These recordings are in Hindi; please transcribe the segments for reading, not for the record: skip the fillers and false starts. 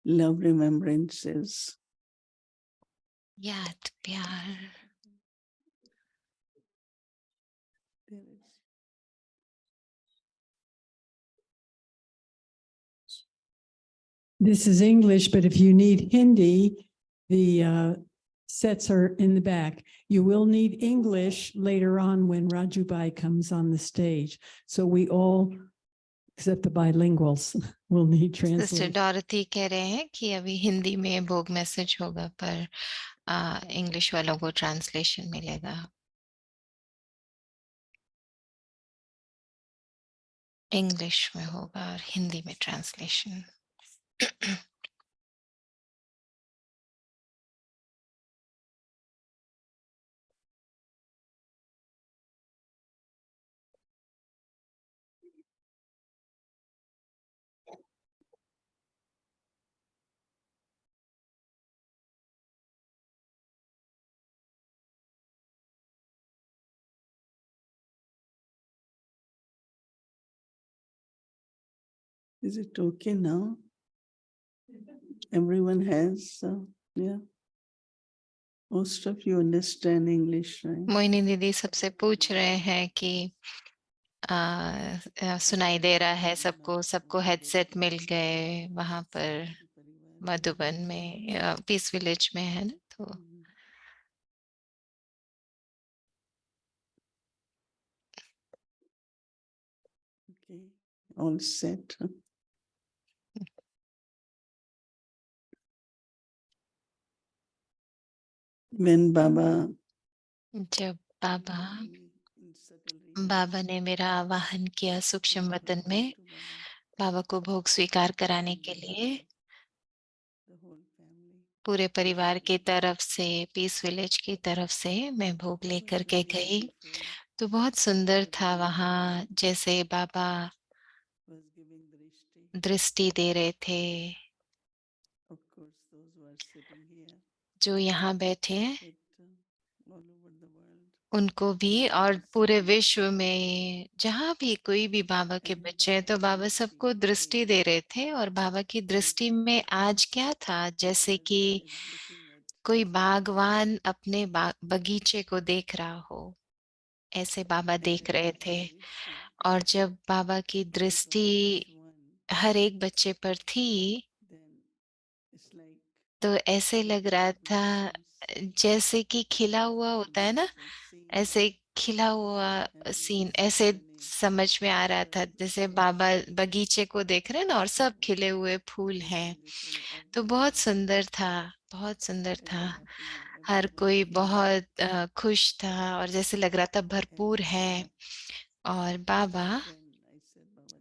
love remembrances. याद प्यार. This is English, but if you need Hindi, the sets are in the back. You will need English later on when Rajubai comes on the stage. So we all, except the bilinguals, will need sister translation. Dorothy कह रहे हैं कि अभी हिंदी में भोग मैसेज होगा पर इंग्लिश वालों को ट्रांसलेशन मिलेगा. इंग्लिश में होगा और हिंदी में translation. Is it okay now? Everyone has, yeah. Most of you understand English, right? Mohini दीदी सबसे पूछ रहे हैं कि सुनाई दे रहा है सबको, सबको हेडसेट मिल गए वहां पर मधुबन में, पीस विलेज में है ना, तो Okay, all set. When Baba, जब बाबा ने मेरा आवाहन किया सूक्ष्म वतन में बाबा को भोग स्वीकार कराने के लिए, पूरे परिवार की तरफ से, पीस विलेज की तरफ से मैं भोग लेकर के गई, तो बहुत सुंदर था वहाँ. जैसे बाबा दृष्टि दे रहे थे, जो यहाँ बैठे हैं उनको भी, और पूरे विश्व में जहाँ भी कोई भी बाबा के बच्चे हैं तो बाबा सबको दृष्टि दे रहे थे. और बाबा की दृष्टि में आज क्या था, जैसे कि कोई बागवान अपने बगीचे को देख रहा हो, ऐसे बाबा देख रहे थे. और जब बाबा की दृष्टि हर एक बच्चे पर थी तो ऐसे लग रहा था जैसे कि खिला हुआ होता है ना, ऐसे खिला हुआ सीन ऐसे समझ में आ रहा था, जैसे बाबा बगीचे को देख रहे हैं ना और सब खिले हुए फूल हैं. तो बहुत सुंदर था, बहुत सुंदर था. हर कोई बहुत खुश था और जैसे लग रहा था भरपूर है. और बाबा,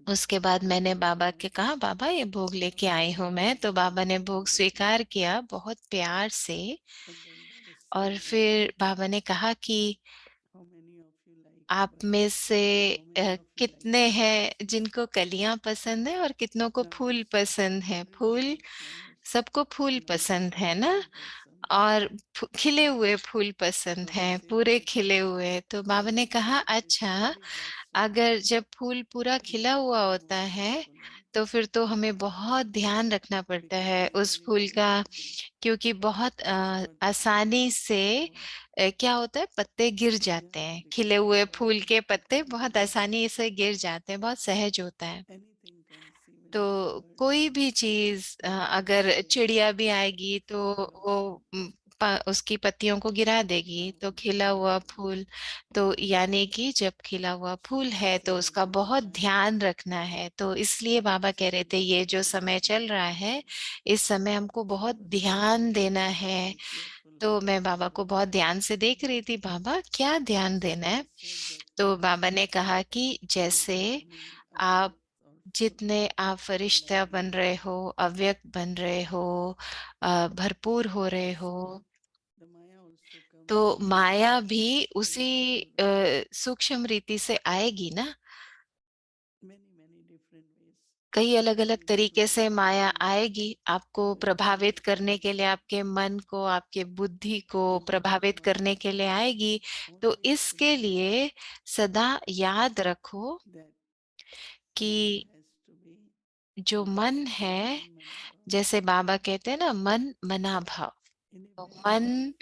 उसके बाद मैंने बाबा के कहा, बाबा ये भोग लेके आई हूँ मैं. तो बाबा ने भोग स्वीकार किया बहुत प्यार से. और फिर बाबा ने कहा कि आप में से कितने हैं जिनको कलियां पसंद है और कितनों को फूल पसंद है. फूल, सबको फूल पसंद है ना, और खिले हुए फूल पसंद हैं, पूरे खिले हुए. तो बाबा ने कहा अच्छा, अगर जब फूल पूरा खिला हुआ होता है तो फिर तो हमें बहुत ध्यान रखना पड़ता है उस फूल का, क्योंकि बहुत आसानी से क्या होता है, पत्ते गिर जाते हैं. खिले हुए फूल के पत्ते बहुत आसानी से गिर जाते हैं, बहुत सहज होता है. तो कोई भी चीज, अगर चिड़िया भी आएगी तो वो उसकी पत्तियों को गिरा देगी. तो खिला हुआ फूल, तो यानी कि जब खिला हुआ फूल है तो उसका बहुत ध्यान रखना है. तो इसलिए बाबा कह रहे थे ये जो समय चल रहा है, इस समय हमको बहुत ध्यान देना है. तो मैं बाबा को बहुत ध्यान से देख रही थी, बाबा क्या ध्यान देना है. तो बाबा ने कहा कि जैसे आप, जितने आप फरिश्ता बन रहे हो, अव्यक्त बन रहे हो, भरपूर हो रहे हो, तो माया भी उसी सूक्ष्म रीति से आएगी ना. कई अलग अलग तरीके से माया आएगी आपको प्रभावित करने के लिए, आपके मन को, आपके बुद्धि को प्रभावित करने के लिए आएगी. तो इसके लिए सदा याद रखो कि जो मन है, जैसे बाबा कहते हैं ना, मन मना भाव, तो मन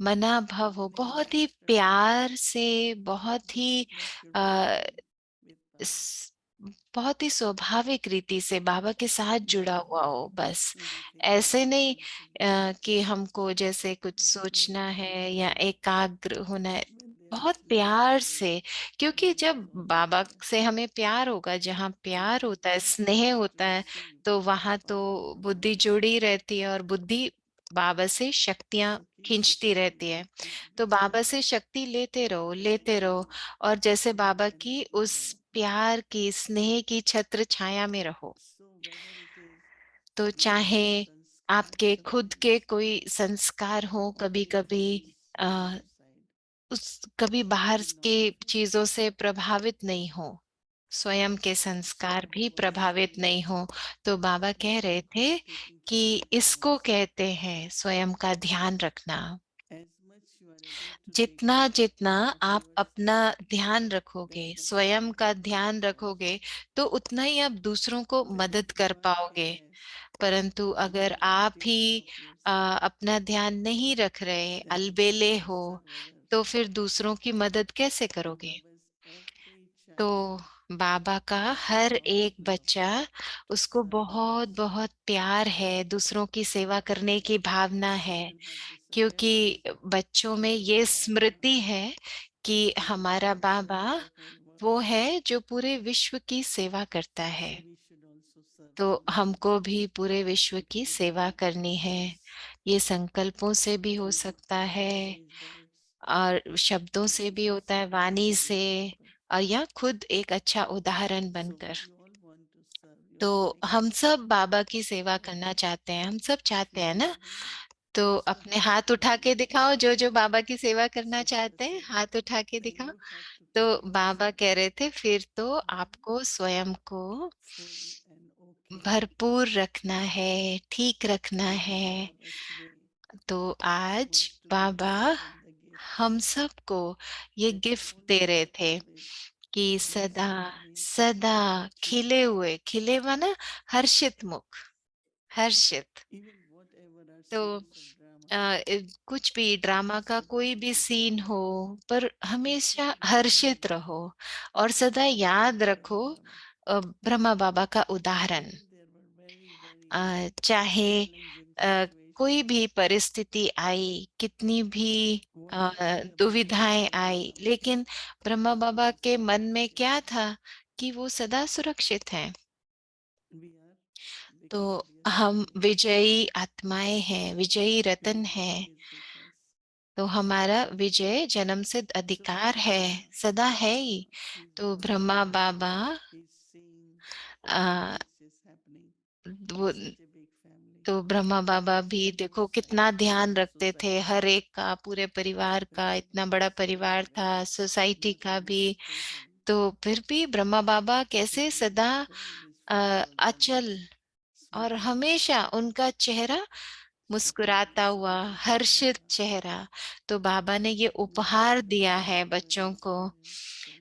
मना भाव हो, बहुत ही प्यार से, बहुत ही आ, स- बहुत ही स्वाभाविक रीति से बाबा के साथ जुड़ा हुआ हो। बस ऐसे नहीं कि हमको जैसे कुछ सोचना है या एकाग्र होना है, बहुत प्यार से। क्योंकि जब बाबा से हमें प्यार होगा, जहाँ प्यार होता है, स्नेह होता है, तो वहां तो बुद्धि जुड़ी रहती है, और बुद्धि बाबा से शक्तियां खींचती रहती है। तो बाबा से शक्ति लेते रहो, लेते रहो, और जैसे बाबा की उस प्यार की, स्नेह की छत्र छाया में रहो। तो चाहे आपके खुद के कोई संस्कार हो, कभी कभी आ, उस कभी बाहर के चीजों से प्रभावित नहीं हो, स्वयं के संस्कार भी प्रभावित नहीं हो, तो बाबा कह रहे थे कि इसको कहते हैं स्वयं का ध्यान रखना। जितना जितना आप अपना ध्यान रखोगे, स्वयं का ध्यान रखोगे, तो उतना ही आप दूसरों को मदद कर पाओगे। परंतु अगर आप ही अपना ध्यान नहीं रख रहे, अलबेले हो, तो फिर दूसरों की मदद कैसे करोगे? तो बाबा का हर एक बच्चा, उसको बहुत बहुत प्यार है, दूसरों की सेवा करने की भावना है, क्योंकि बच्चों में ये स्मृति है कि हमारा बाबा वो है जो पूरे विश्व की सेवा करता है। तो हमको भी पूरे विश्व की सेवा करनी है। ये संकल्पों से भी हो सकता है, और शब्दों से भी होता है, वाणी से, और या खुद एक अच्छा उदाहरण बनकर। तो हम सब बाबा की सेवा करना चाहते हैं, हम सब चाहते हैं ना। तो अपने हाथ उठा के दिखाओ, जो जो बाबा की सेवा करना चाहते हैं, हाथ उठा के दिखाओ। तो बाबा कह रहे थे, फिर तो आपको स्वयं को भरपूर रखना है, ठीक रखना है। तो आज बाबा हम सबको ये गिफ्ट दे रहे थे कि सदा सदा खिले हुए, खिले माना हर्षित मुख, हर्षित। तो कुछ भी ड्रामा का कोई भी सीन हो, पर हमेशा हर्षित रहो, और सदा याद रखो ब्रह्मा बाबा का उदाहरण। चाहे कोई भी परिस्थिति आई, कितनी भी दुविधाएं आई, लेकिन ब्रह्मा बाबा के मन में क्या था कि वो सदा सुरक्षित हैं। तो हम विजयी आत्माएं हैं, विजयी रतन हैं। तो हमारा विजय जन्म सिद्ध अधिकार है, सदा है ही। तो ब्रह्मा बाबा आ, वो, तो ब्रह्मा बाबा भी देखो कितना ध्यान रखते थे हर एक का, पूरे परिवार का, इतना बड़ा परिवार था, सोसाइटी का भी। तो फिर भी ब्रह्मा बाबा कैसे सदा अचल, और हमेशा उनका चेहरा मुस्कुराता हुआ, हर्षित चेहरा। तो बाबा ने ये उपहार दिया है बच्चों को।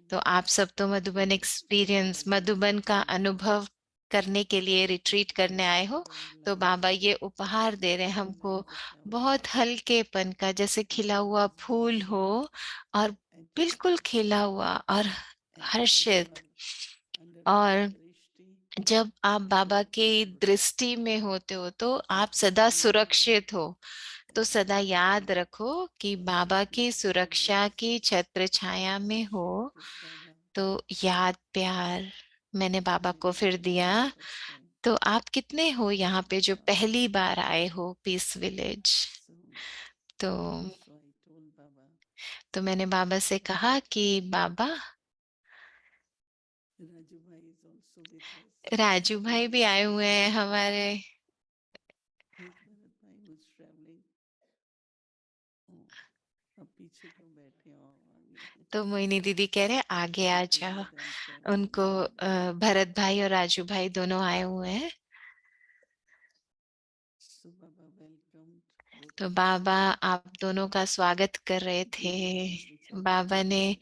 तो आप सब तो मधुबन एक्सपीरियंस, मधुबन का अनुभव करने के लिए रिट्रीट करने आए हो, तो बाबा ये उपहार दे रहे हैं हमको, बहुत हल्केपन का, जैसे खिला हुआ फूल हो, और बिल्कुल खिला हुआ और हर्षित। और जब आप बाबा के दृष्टि में होते हो, तो आप सदा सुरक्षित हो। तो सदा याद रखो कि बाबा की सुरक्षा की छत्र छाया में हो। तो याद प्यार मैंने बाबा को फिर दिया। तो आप कितने हो यहाँ पे जो पहली बार आए हो पीस विलेज? तो मैंने बाबा से कहा कि बाबा, राजू भाई भी आए हुए हैं हमारे। तो मोहिनी दीदी कह रहे आगे आ जाओ। उनको भरत भाई और राजू भाई दोनों आए हुए हैं। तो बाबा आप दोनों का स्वागत कर रहे थे। बाबा ने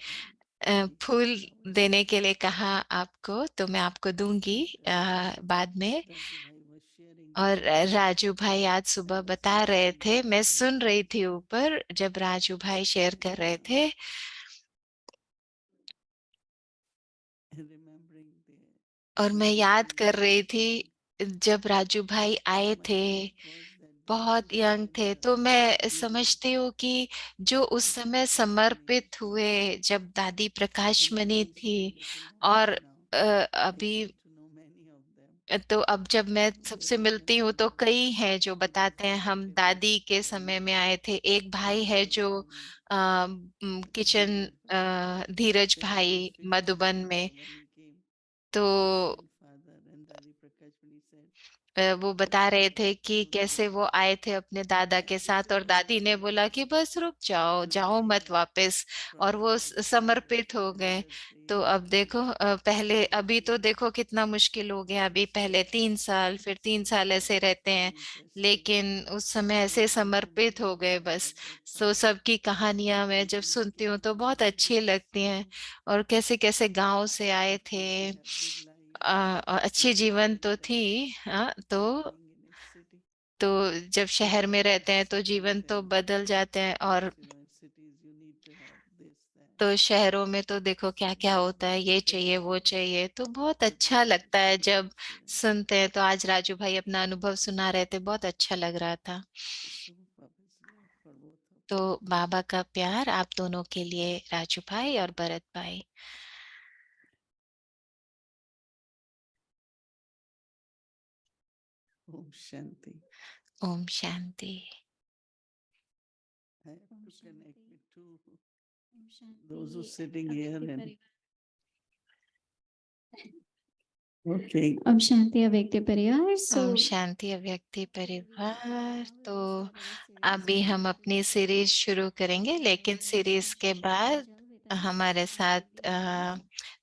फूल देने के लिए कहा आपको, तो मैं आपको दूंगी बाद में। और राजू भाई आज सुबह बता रहे थे, मैं सुन रही थी ऊपर जब राजू भाई शेयर कर रहे थे, और मैं याद कर रही थी जब राजू भाई आए थे, बहुत यंग थे, तो मैं समझती हूँ कि जो उस समय समर्पित हुए जब दादी प्रकाशमणि थी, और अभी तो अब जब मैं सबसे मिलती हूँ तो कई हैं जो बताते हैं हम दादी के समय में आए थे। एक भाई है जो किचन, धीरज भाई मधुबन में, तो वो बता रहे थे कि कैसे वो आए थे अपने दादा के साथ, और दादी ने बोला कि बस रुक जाओ, जाओ मत वापस, और वो समर्पित हो गए। तो अब देखो, पहले, अभी तो देखो कितना मुश्किल हो गया, अभी पहले 3 साल, फिर 3 साल ऐसे रहते हैं, लेकिन उस समय ऐसे समर्पित हो गए बस। तो सबकी कहानियां मैं जब सुनती हूँ तो बहुत अच्छी लगती हैं, और कैसे कैसे गांव से आए थे, और अच्छी जीवन तो थी। हाँ, तो जब शहर में रहते हैं तो जीवन तो बदल जाते हैं, और तो शहरों में तो देखो क्या क्या होता है, ये चाहिए वो चाहिए, तो बहुत अच्छा लगता है जब सुनते हैं। तो आज राजू भाई अपना अनुभव सुना रहे थे, बहुत अच्छा लग रहा था। तो बाबा का प्यार आप दोनों के लिए, राजू भाई और भरत भाई। Om Shanti. Om Shanti. I have to connect with those who sitting here and okay. Om Shanti अव्यक्त परिवार। ओम शांति अव्यक्ति परिवार। तो अभी हम अपनी सीरीज शुरू करेंगे, लेकिन सीरीज के बाद हमारे साथ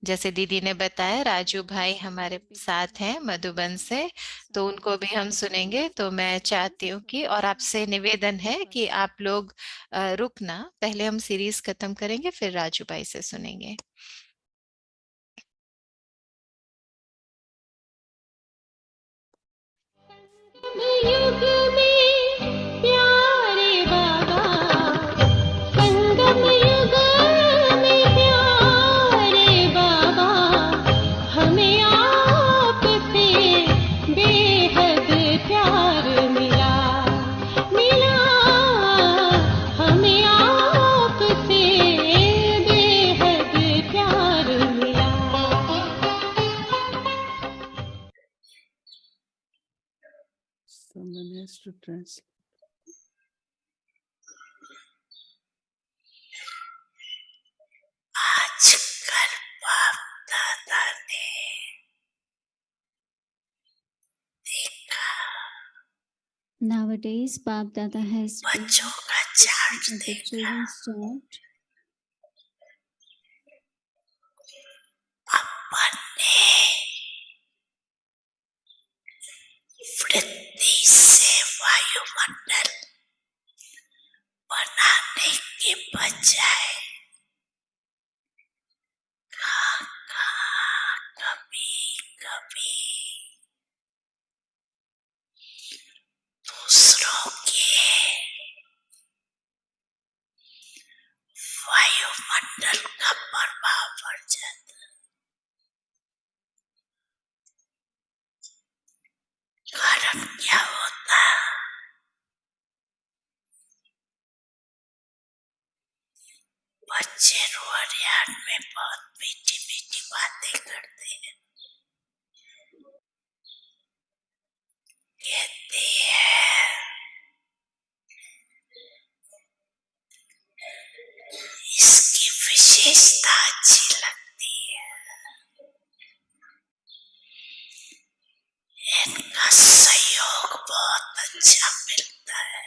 जैसे दीदी ने बताया, राजू भाई हमारे साथ हैं मधुबन से, तो उनको भी हम सुनेंगे। तो मैं चाहती हूँ कि, और आपसे निवेदन है कि आप लोग रुकना, पहले हम सीरीज खत्म करेंगे फिर राजू भाई से सुनेंगे। युग में प्यारे बाबा, संगम युग में प्यारे बाबा, हमें आपसे बेहद प्यार मिला, मिला, हमें आपसे बेहद प्यार मिला। Someone has to translate. आजकल बाप दादा ने देखा Nowadays, Bab Dada has been बच्चों का चार्ट at the देखा, children's chart. अपन ने वृत्ति से वायुमंडल बनाने के बजाय कभी कभी दूसरों के वायुमंडल का प्रभाव पड़ जाता। कारण क्या होता, बच्चे रोड में बहुत मीठी मीठी बातें करते हैं, कहते हैं इसकी विशेषता अच्छी लगती है, इनका सहयोग बहुत अच्छा मिलता है।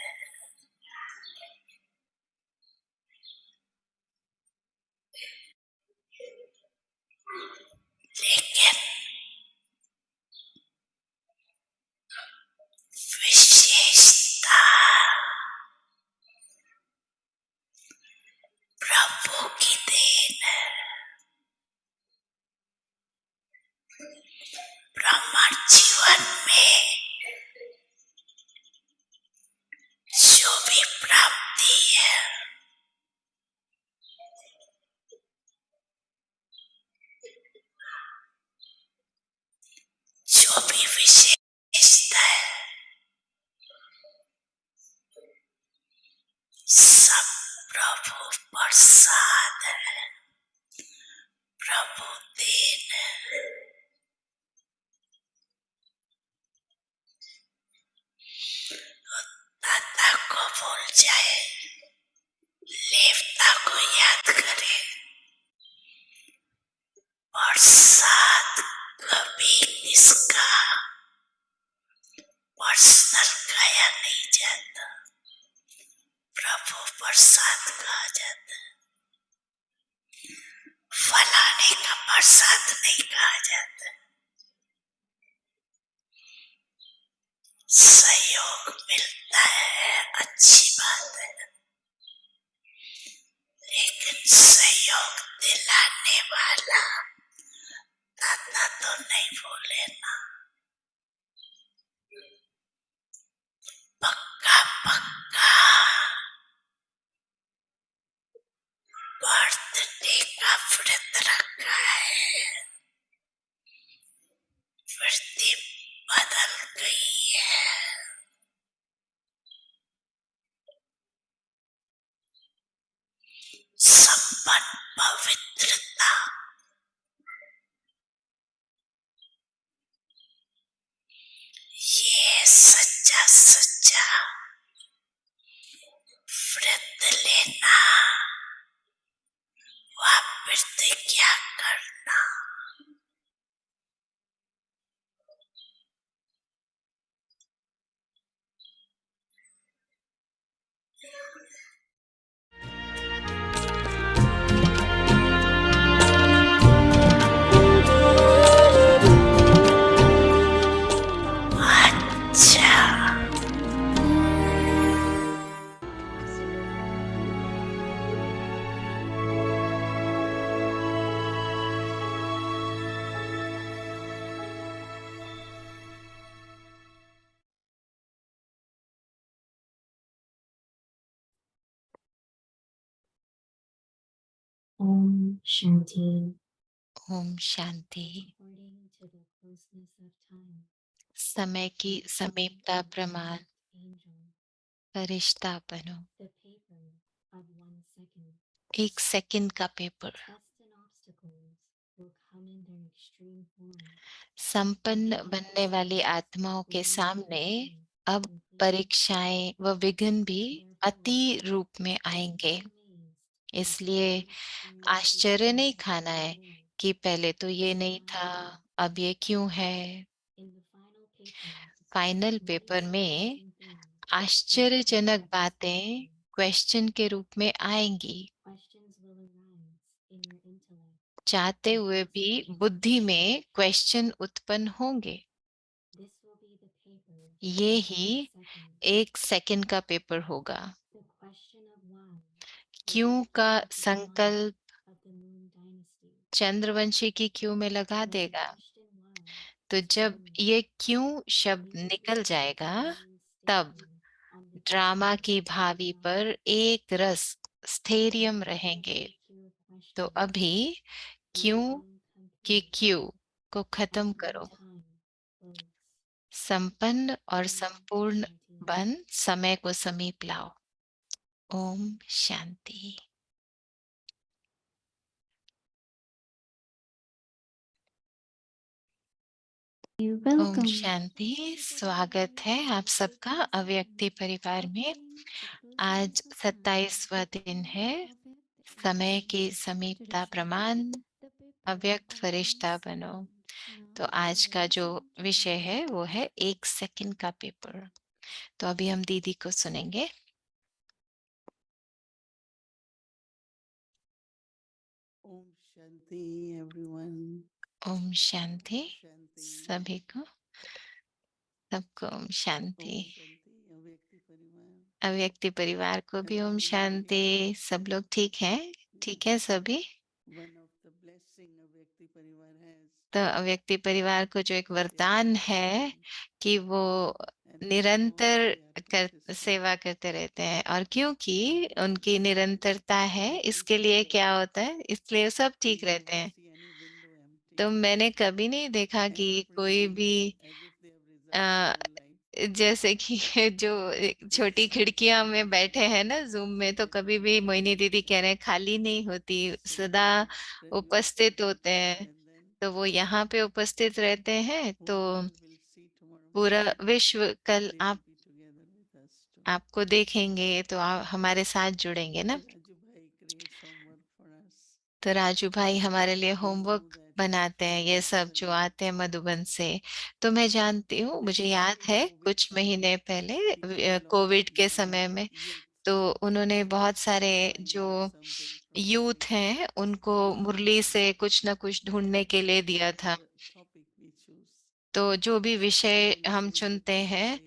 लेकिन विशेषता प्रभु की देन है। जो भी विशेषता है सब प्रभु प्रसाद है, प्रभु देन है। दाता को भूल जाए, देवता को याद करे। प्रसाद कभी किसका पर्सनल खाया नहीं जाता, प्रभु प्रसाद कहा जाता है। फलाने का प्रसाद नहीं कहा जाता। सहयोग मिलता है, अच्छी बात है, लेकिन सहयोग दिलाने वाला दाता तो नहीं भूले ना। पक्का पक्का बर्थडे का व्रत रखा है, वृत्ति बदल गई है। संपन्न पवित्रता ये सच्चा सच्चा व्रत लेना, वह प्रतिज्ञा करना। अच्छा Om Shanti. Om Shanti. According to the closeness of time, समय की समीपता प्रमाण angel, फरिश्ता बनो। the paper of 1 second, 1 second का paper. tests and obstacles will come in their extreme form. संपन्न बनने वाली आत्माओं के सामने अब परीक्षाएं व विघ्न भी अति रूप में आएंगे। इसलिए आश्चर्य नहीं खाना है कि पहले तो ये नहीं था, अब ये क्यों है। फाइनल पेपर में आश्चर्यजनक बातें क्वेश्चन के रूप में आएंगी। चाहते हुए भी बुद्धि में क्वेश्चन उत्पन्न होंगे। ये ही 1 सेकंड का पेपर होगा। क्यों का संकल्प चंद्रवंशी की क्यों में लगा देगा। तो जब ये क्यों शब्द निकल जाएगा तब ड्रामा की भावी पर एक रस स्थैर्यम रहेंगे। तो अभी क्यों की क्यों को खत्म करो। संपन्न और संपूर्ण बन समय को समीप लाओ। ओम शांति। ओम Welcome. शांति। स्वागत है आप सबका अव्यक्ति परिवार में। आज 27वां दिन है। समय की समीपता प्रमाण अव्यक्त फरिश्ता बनो। तो आज का जो विषय है वो है 1 सेकंड का पेपर। तो अभी हम दीदी को सुनेंगे। ओम शांति एवरीवन। ओम शांति सभी को, सबको ओम शांति। अव्यक्ति परिवार, अव्यक्ति परिवार को भी ओम शांति। सब लोग ठीक हैं? ठीक है सभी? वन ऑफ द ब्लेसिंग अव्यक्ति परिवार है तो अव्यक्ति परिवार को जो एक वरदान है कि वो निरंतर सेवा करते रहते हैं, और क्योंकि उनकी निरंतरता है, इसके लिए क्या होता है, इसलिए सब ठीक रहते हैं। तो मैंने कभी नहीं देखा कि कोई भी अ, जैसे कि जो एक छोटी खिड़कियां में बैठे हैं ना जूम में, तो कभी भी मोहिनी दीदी कह रहे हैं खाली नहीं होती, सदा उपस्थित होते हैं। तो वो यहाँ पे उपस्थित रहते हैं, तो पूरा विश्व कल आपको देखेंगे तो आप हमारे साथ जुड़ेंगे ना। तो राजू भाई हमारे लिए होमवर्क बनाते हैं, ये सब जो आते हैं मधुबन से। तो मैं जानती हूँ, मुझे याद है कुछ महीने पहले कोविड के समय में, तो उन्होंने बहुत सारे जो यूथ हैं उनको मुरली से कुछ ना कुछ ढूंढने के लिए दिया था। तो जो भी विषय हम चुनते हैं,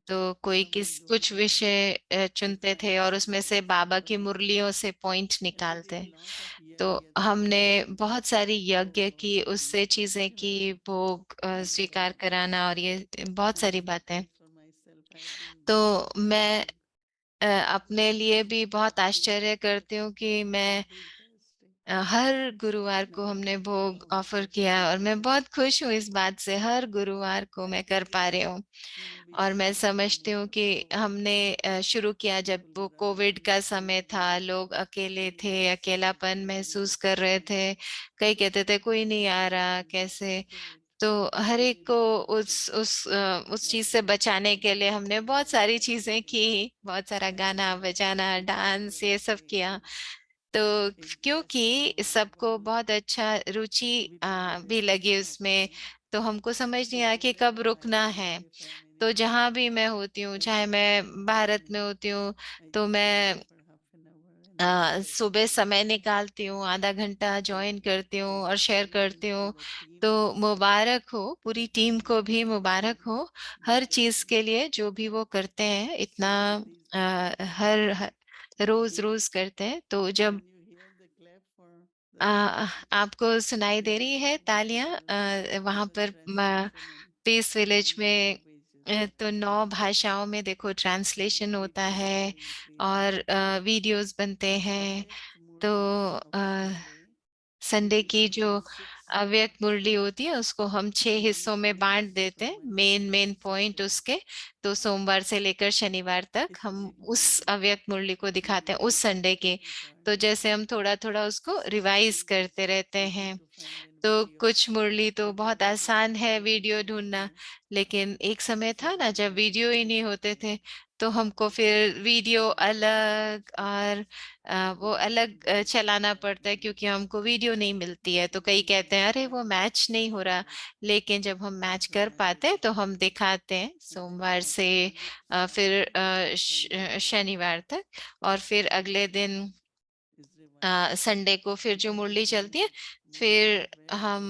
तो कोई कुछ विषय चुनते थे और उसमें से बाबा की मुरलियों से पॉइंट निकालते। तो हमने बहुत सारी यज्ञ की, उससे चीजें की, भोग स्वीकार कराना, और ये बहुत सारी बातें। तो मैं अपने लिए भी बहुत आश्चर्य करती हूँ कि मैं हर गुरुवार को हमने भोग ऑफर किया, और मैं बहुत खुश हूँ इस बात से, हर गुरुवार को मैं कर पा रही हूँ। और मैं समझती हूँ कि हमने शुरू किया जब वो कोविड का समय था, लोग अकेले थे, अकेलापन महसूस कर रहे थे, कई कहते थे कोई नहीं आ रहा, कैसे। तो हर एक को उस चीज से बचाने के लिए हमने बहुत सारी चीजें की, बहुत सारा गाना बजाना, डांस, ये सब किया। तो क्योंकि सबको बहुत अच्छा रुचि भी लगी उसमें, तो हमको समझ नहीं आया कि कब रुकना है। तो जहां भी मैं होती हूँ, चाहे मैं भारत में होती हूँ, तो मैं सुबह समय निकालती हूँ, आधा घंटा ज्वाइन करती हूँ और शेयर करती हूँ। तो मुबारक हो, पूरी टीम को भी मुबारक हो हर चीज के लिए जो भी वो करते हैं, इतना हर रोज रोज करते हैं। तो जब आपको सुनाई दे रही है तालियां वहां पर पीस विलेज में, तो 9 भाषाओं में देखो ट्रांसलेशन होता है, और वीडियोस बनते हैं। तो संडे की जो अव्यक्त मुरली होती है उसको हम 6 हिस्सों में बांट देते हैं, मेन मेन पॉइंट उसके। तो सोमवार से लेकर शनिवार तक हम उस अव्यक्त मुरली को दिखाते हैं उस संडे के। तो जैसे हम थोड़ा थोड़ा उसको रिवाइज करते रहते हैं। तो कुछ मुरली तो बहुत आसान है वीडियो ढूंढना, लेकिन एक समय था ना जब वीडियो ही नहीं होते थे, तो हमको फिर वीडियो अलग और वो अलग चलाना पड़ता है, क्योंकि हमको वीडियो नहीं मिलती है। तो कई कहते हैं अरे वो मैच नहीं हो रहा, लेकिन जब हम मैच कर पाते हैं तो हम दिखाते हैं सोमवार से फिर शनिवार तक, और फिर अगले दिन संडे को फिर जो मुरली चलती है, फिर हम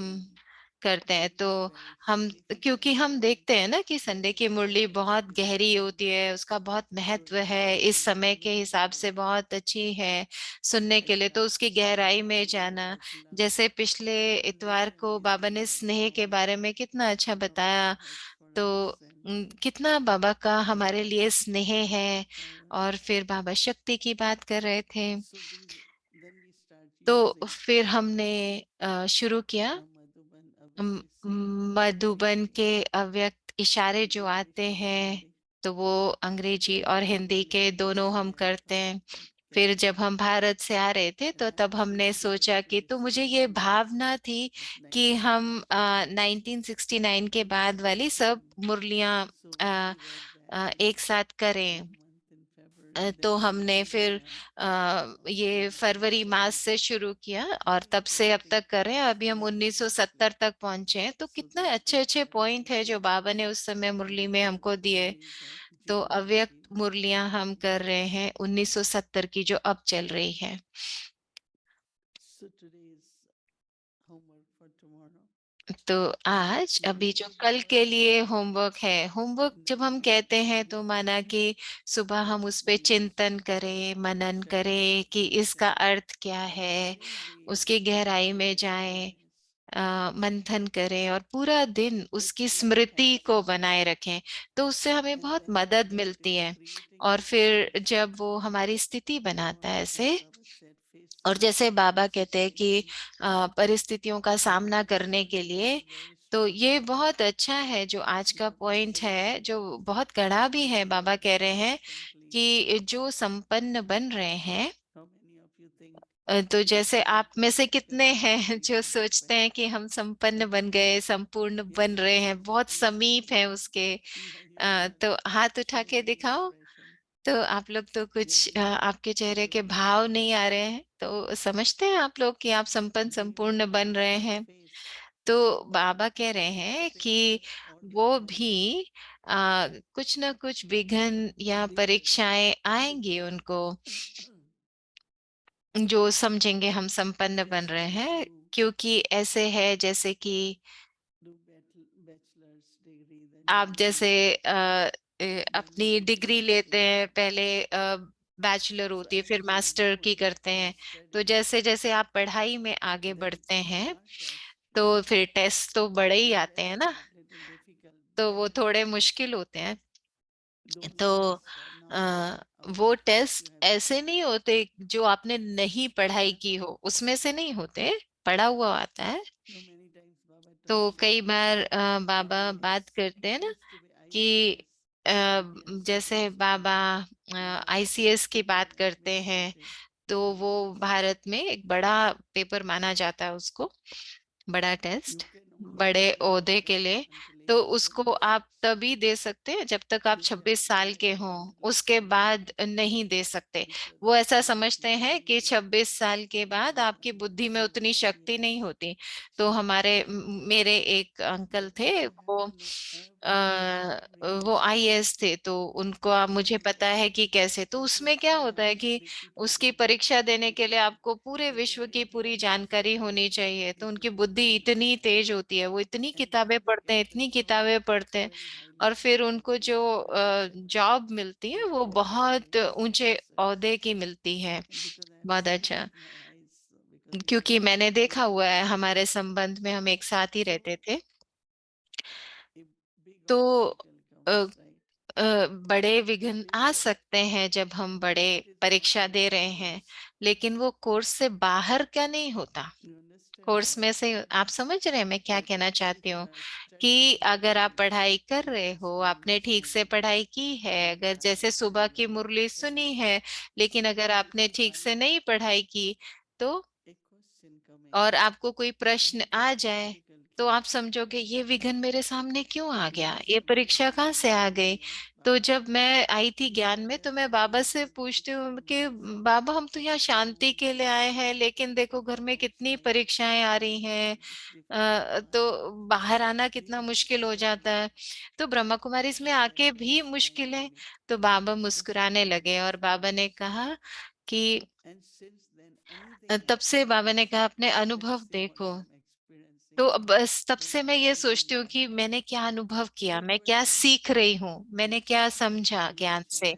करते हैं। तो हम, क्योंकि हम देखते हैं ना कि संडे की मुरली बहुत गहरी होती है, उसका बहुत महत्व है, इस समय के हिसाब से बहुत अच्छी है सुनने के लिए, तो उसकी गहराई में जाना। जैसे पिछले इतवार को बाबा ने स्नेह के बारे में कितना अच्छा बताया। तो कितना बाबा का हमारे लिए स्नेह है। और फिर बाबा शक्ति की बात कर रहे थे। तो फिर हमने शुरू किया म- मधुबन के अव्यक्त इशारे जो आते हैं, तो वो अंग्रेजी और हिंदी के दोनों हम करते हैं। फिर जब हम भारत से आ रहे थे, तो तब हमने सोचा कि, तो मुझे ये भावना थी कि हम 1969 के बाद वाली सब मुरलियां एक साथ करें। तो हमने फिर ये फरवरी मास से शुरू किया, और तब से अब तक कर रहे हैं। अभी हम 1970 तक पहुंचे हैं। तो कितना अच्छे अच्छे पॉइंट है जो बाबा ने उस समय मुरली में हमको दिए। तो अव्यक्त मुरलियां हम कर रहे हैं 1970 की, जो अब चल रही है। तो आज अभी जो कल के लिए होमवर्क है, होमवर्क जब हम कहते हैं तो माना कि सुबह हम उस पे चिंतन करें, मनन करें कि इसका अर्थ क्या है, उसकी गहराई में जाएं। मंथन करें और पूरा दिन उसकी स्मृति को बनाए रखें, तो उससे हमें बहुत मदद मिलती है। और फिर जब वो हमारी स्थिति बनाता है ऐसे, और जैसे बाबा कहते हैं कि परिस्थितियों का सामना करने के लिए, तो ये बहुत अच्छा है जो आज का पॉइंट है, जो बहुत कड़ा भी है। बाबा कह रहे हैं कि जो संपन्न बन रहे हैं, तो जैसे आप में से कितने हैं जो सोचते हैं कि हम संपन्न बन गए, संपूर्ण बन रहे हैं, बहुत समीप है उसके। तो हाथ उठा के दिखाओ। तो आप लोग तो कुछ आपके चेहरे के भाव नहीं आ रहे हैं, तो समझते हैं आप लोग कि आप संपन्न संपूर्ण बन रहे हैं। तो बाबा कह रहे हैं कि वो भी कुछ ना कुछ विघ्न या परीक्षाएं आएंगी उनको, जो समझेंगे हम संपन्न बन रहे हैं। क्योंकि ऐसे है जैसे कि आप जैसे अपनी डिग्री लेते हैं, पहले बैचलर होती है, फिर मास्टर की करते हैं। तो जैसे जैसे आप पढ़ाई में आगे बढ़ते हैं, तो फिर टेस्ट तो बड़े ही आते हैं ना, तो वो थोड़े मुश्किल होते हैं। तो आ, वो टेस्ट ऐसे नहीं होते जो आपने नहीं पढ़ाई की हो, उसमें से नहीं होते, पढ़ा हुआ आता है। तो कई बार बाबा बात करते हैं ना कि अ, जैसे बाबा आईसीएस की बात करते हैं, तो वो भारत में एक बड़ा पेपर माना जाता है उसको, बड़ा टेस्ट, बड़े ओहदे के लिए। तो उसको आप तभी दे सकते हैं जब तक आप 26 साल के हों, उसके बाद नहीं दे सकते। वो ऐसा समझते हैं कि 26 साल के बाद आपकी बुद्धि में उतनी शक्ति नहीं होती। तो मेरे एक अंकल थे, वो आईएएस थे, तो उनको मुझे पता है कि कैसे। तो उसमें क्या होता है कि उसकी परीक्षा देने के लिए आपको पूरे विश्व की पूरी जानकारी होनी चाहिए। तो उनकी बुद्धि इतनी तेज होती है, वो इतनी किताबें पढ़ते हैं, इतनी किताबें पढ़ते हैं, और फिर उनको जो जॉब मिलती है वो बहुत ऊंचे ओहदे की मिलती है। बहुत अच्छा, क्योंकि मैंने देखा हुआ है, हमारे संबंध में हम एक साथ ही रहते थे। तो अ, बड़े विघ्न आ सकते हैं जब हम बड़े परीक्षा दे रहे हैं, लेकिन वो कोर्स से बाहर का नहीं होता। कोर्स में से आप समझ रहे हैं मैं क्या कहना चाहती हूँ? कि अगर आप पढ़ाई कर रहे हो, आपने ठीक से पढ़ाई की है, अगर जैसे सुबह की मुरली सुनी है, लेकिन अगर आपने ठीक से नहीं पढ़ाई की, तो और आपको कोई प्रश्न आ जाए, तो आप समझोगे ये विघ्न मेरे सामने क्यों आ गया, ये परीक्षा कहाँ से आ गई। तो जब मैं आई थी ज्ञान में, तो मैं बाबा से पूछती हूँ कि बाबा हम तो यहाँ शांति के लिए आए हैं, लेकिन देखो घर में कितनी परीक्षाएं आ रही हैं, तो बाहर आना कितना मुश्किल हो जाता है। तो ब्रह्मा कुमारी इसमें आके भी मुश्किल है। तो बाबा मुस्कुराने लगे और बाबा ने कहा कि तब से बाबा ने कहा अपने अनुभव देखो। तो अब बस तब से मैं ये सोचती हूँ कि मैंने क्या अनुभव किया, मैं क्या सीख रही हूँ, मैंने क्या समझा ज्ञान से।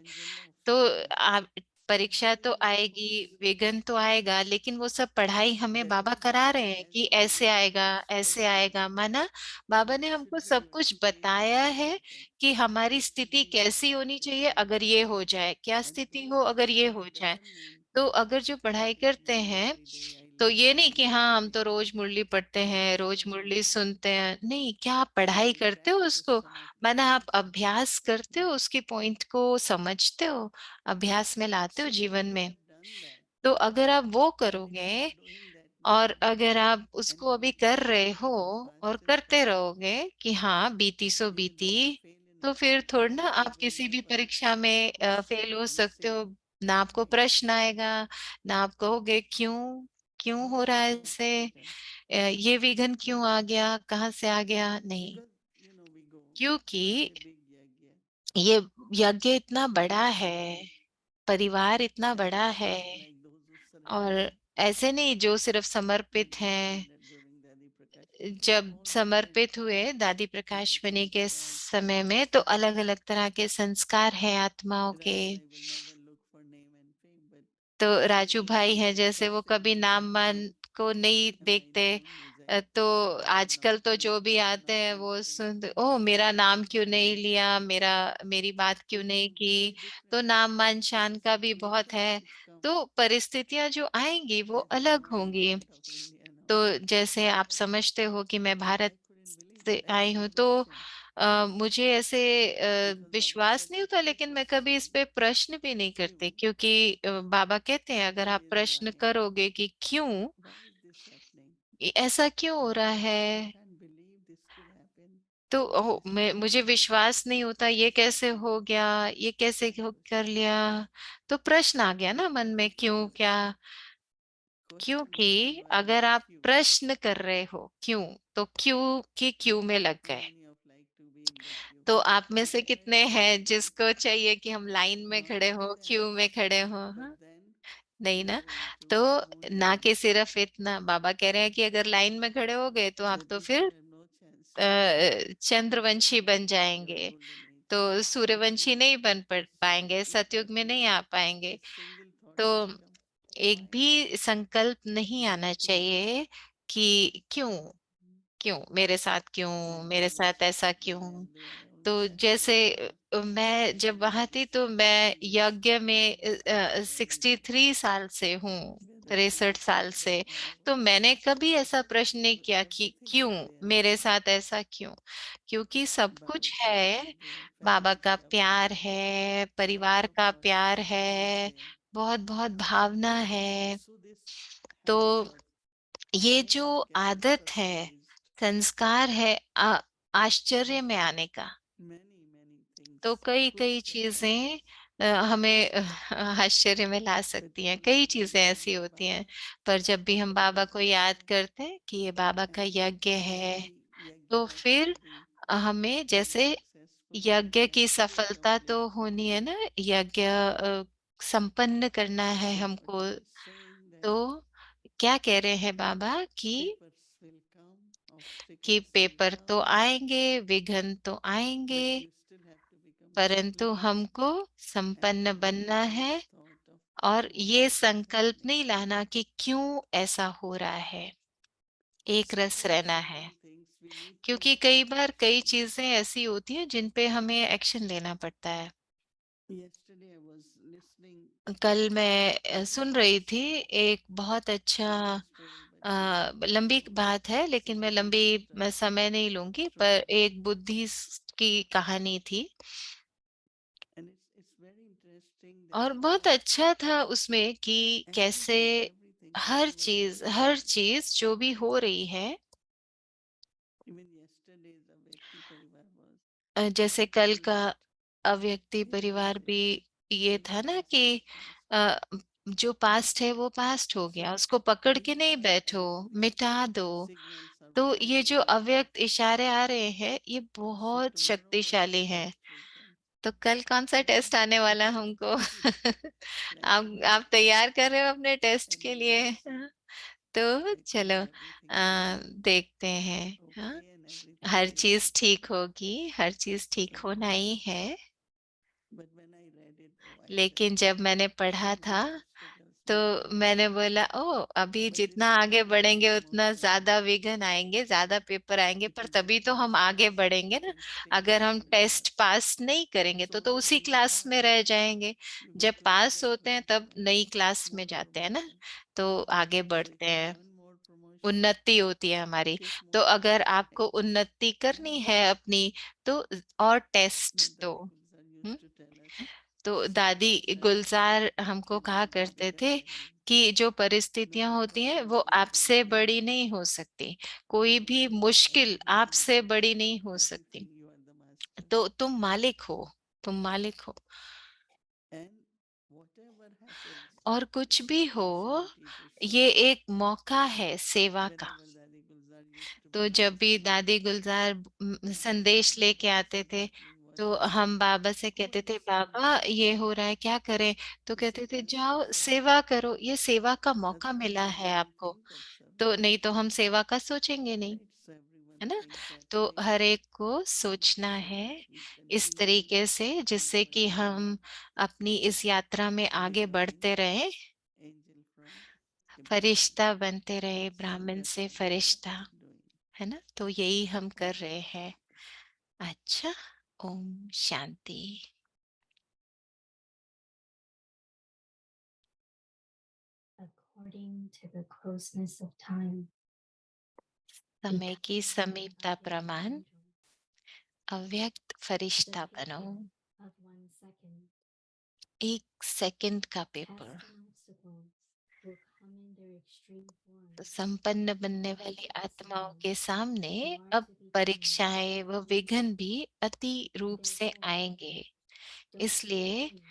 तो आप, परीक्षा तो आएगी, विघ्न तो आएगा, लेकिन वो सब पढ़ाई हमें बाबा करा रहे हैं कि ऐसे आएगा, ऐसे आएगा। माना बाबा ने हमको सब कुछ बताया है कि हमारी स्थिति कैसी होनी चाहिए अगर ये हो जाए, क्या स्थिति हो अगर ये हो जाए। तो अगर जो पढ़ाई करते हैं, तो ये नहीं कि हाँ हम तो रोज मुरली पढ़ते हैं, रोज मुरली सुनते हैं, नहीं, क्या आप पढ़ाई करते हो उसको, माना आप अभ्यास करते हो, उसकी पॉइंट को समझते हो, अभ्यास में लाते हो जीवन में। तो अगर आप वो करोगे, और अगर आप उसको अभी कर रहे हो और करते रहोगे कि हाँ बीती सो बीती, तो फिर थोड़ा ना आप किसी भी परीक्षा में फेल हो सकते हो। ना आपको प्रश्न आएगा, ना आप कहोगे क्यों, क्यों हो रहा है ऐसे, ये विघ्न क्यों आ गया, कहाँ से आ गया, नहीं। क्योंकि ये यज्ञ इतना बड़ा है, परिवार इतना बड़ा है, और ऐसे नहीं जो सिर्फ समर्पित हैं। जब समर्पित हुए दादी प्रकाश मणि के समय में, तो अलग अलग तरह के संस्कार हैं आत्माओं के। तो राजू भाई हैं जैसे, वो कभी नाम मान को नहीं देखते, तो आजकल तो जो भी आते हैं वो ओ मेरा नाम क्यों नहीं लिया, मेरी बात क्यों नहीं की। तो नाम मान शान का भी बहुत है। तो परिस्थितियां जो आएंगी वो अलग होंगी। तो जैसे आप समझते हो कि मैं भारत से आई हूँ, तो मुझे ऐसे विश्वास नहीं होता, लेकिन मैं कभी इस पे प्रश्न भी नहीं करती, क्योंकि बाबा कहते हैं अगर आप प्रश्न करोगे कि क्यों ऐसा क्यों हो रहा है, तो मुझे विश्वास नहीं होता, ये कैसे हो गया, ये कैसे कर लिया। तो प्रश्न आ गया ना मन में, क्यों क्या। क्योंकि अगर आप प्रश्न कर रहे हो क्यों, तो क्यों की क्यों में लग गए। तो आप में से कितने हैं जिसको चाहिए कि हम लाइन में खड़े हो, क्यू में खड़े हो? हाँ, नहीं ना। तो ना कि सिर्फ इतना, बाबा कह रहे हैं कि अगर लाइन में खड़े हो गए तो आप तो फिर चंद्रवंशी बन जाएंगे, तो सूर्यवंशी नहीं बन पाएंगे, सतयुग में नहीं आ पाएंगे। तो एक भी संकल्प नहीं आना चाहिए कि क्यों, क्यों मेरे साथ, क्यों मेरे साथ ऐसा क्यों। तो जैसे मैं जब वहां थी तो मैं यज्ञ में 63 साल से हूँ, 63 साल से। तो मैंने कभी ऐसा प्रश्न नहीं किया कि क्यों मेरे साथ ऐसा क्यों। क्योंकि सब कुछ है, बाबा का प्यार है, परिवार का प्यार है, बहुत बहुत भावना है। तो ये जो आदत है, संस्कार है आश्चर्य में आने का, तो कई कई चीजें हमें आश्चर्य में ला सकती हैं। कई चीजें ऐसी होती हैं, पर जब भी हम बाबा को याद करते हैं कि ये बाबा का यज्ञ है, तो फिर हमें जैसे यज्ञ की सफलता तो होनी है ना, यज्ञ संपन्न करना है हमको। तो क्या कह रहे हैं बाबा कि पेपर तो आएंगे, विघ्न तो आएंगे, परंतु हमको संपन्न बनना है। और ये संकल्प नहीं लाना कि क्यों ऐसा हो रहा है, एक रस रहना है। क्योंकि कई बार कई चीजें ऐसी होती हैं जिन पे हमें एक्शन लेना पड़ता है। कल मैं सुन रही थी एक बहुत अच्छा, लंबी बात है लेकिन मैं समय नहीं लूंगी, पर एक बुद्धिस्ट की कहानी थी और बहुत अच्छा था उसमें कि कैसे हर चीज जो भी हो रही है, जैसे कल का अव्यक्ति परिवार भी ये था ना कि अ, जो पास्ट है वो पास्ट हो गया, उसको पकड़ के नहीं बैठो, मिटा दो। तो ये जो अव्यक्त इशारे आ रहे हैं ये बहुत शक्तिशाली हैं। तो कल कौन सा टेस्ट आने वाला हमको? आप तैयार कर रहे हो अपने टेस्ट के लिए? हाँ? तो चलो देखते हैं। हाँ, हर चीज ठीक होगी, हर चीज ठीक होना ही है। लेकिन जब मैंने पढ़ा था तो मैंने बोला ओ, अभी जितना आगे बढ़ेंगे उतना ज्यादा विघ्न आएंगे, ज्यादा पेपर आएंगे, पर तभी तो हम आगे बढ़ेंगे ना। अगर हम टेस्ट पास नहीं करेंगे तो उसी क्लास में रह जाएंगे। जब पास होते हैं तब नई क्लास में जाते हैं ना, तो आगे बढ़ते हैं, उन्नति होती है हमारी। तो अगर आपको उन्नति करनी है अपनी, तो और टेस्ट दो। हम्म? तो दादी गुलजार हमको कहा करते थे कि जो परिस्थितियां होती हैं वो आपसे बड़ी नहीं हो सकती, कोई भी मुश्किल आपसे बड़ी नहीं हो सकती। तो तुम मालिक हो, तुम मालिक हो। और कुछ भी हो, ये एक मौका है सेवा का। तो जब भी दादी गुलजार संदेश लेके आते थे, तो हम बाबा से कहते थे बाबा ये हो रहा है क्या करें। तो कहते थे जाओ सेवा करो, ये सेवा का मौका मिला है आपको। तो नहीं तो हम सेवा का सोचेंगे नहीं, है ना। तो हर एक को सोचना है इस तरीके से, जिससे कि हम अपनी इस यात्रा में आगे बढ़ते रहें, फरिश्ता बनते रहे, ब्राह्मण से फरिश्ता। है ना? तो यही हम कर रहे हैं। अच्छा, Om Shanti. According to the closeness of time, समय की become समीपता avyakt प्रमाण angel. अव्यक्त The फरिश्ता बनो। paper of 1 second, 1 सेकंड का paper. testing obstacles will come in their extreme form. तो संपन्न बनने Far वाली to be आत्माओं seen, के सामने far अब to be परीक्षाएं व विघ्न भी अति रूप से Therefore, आएंगे। don't इसलिए believe that what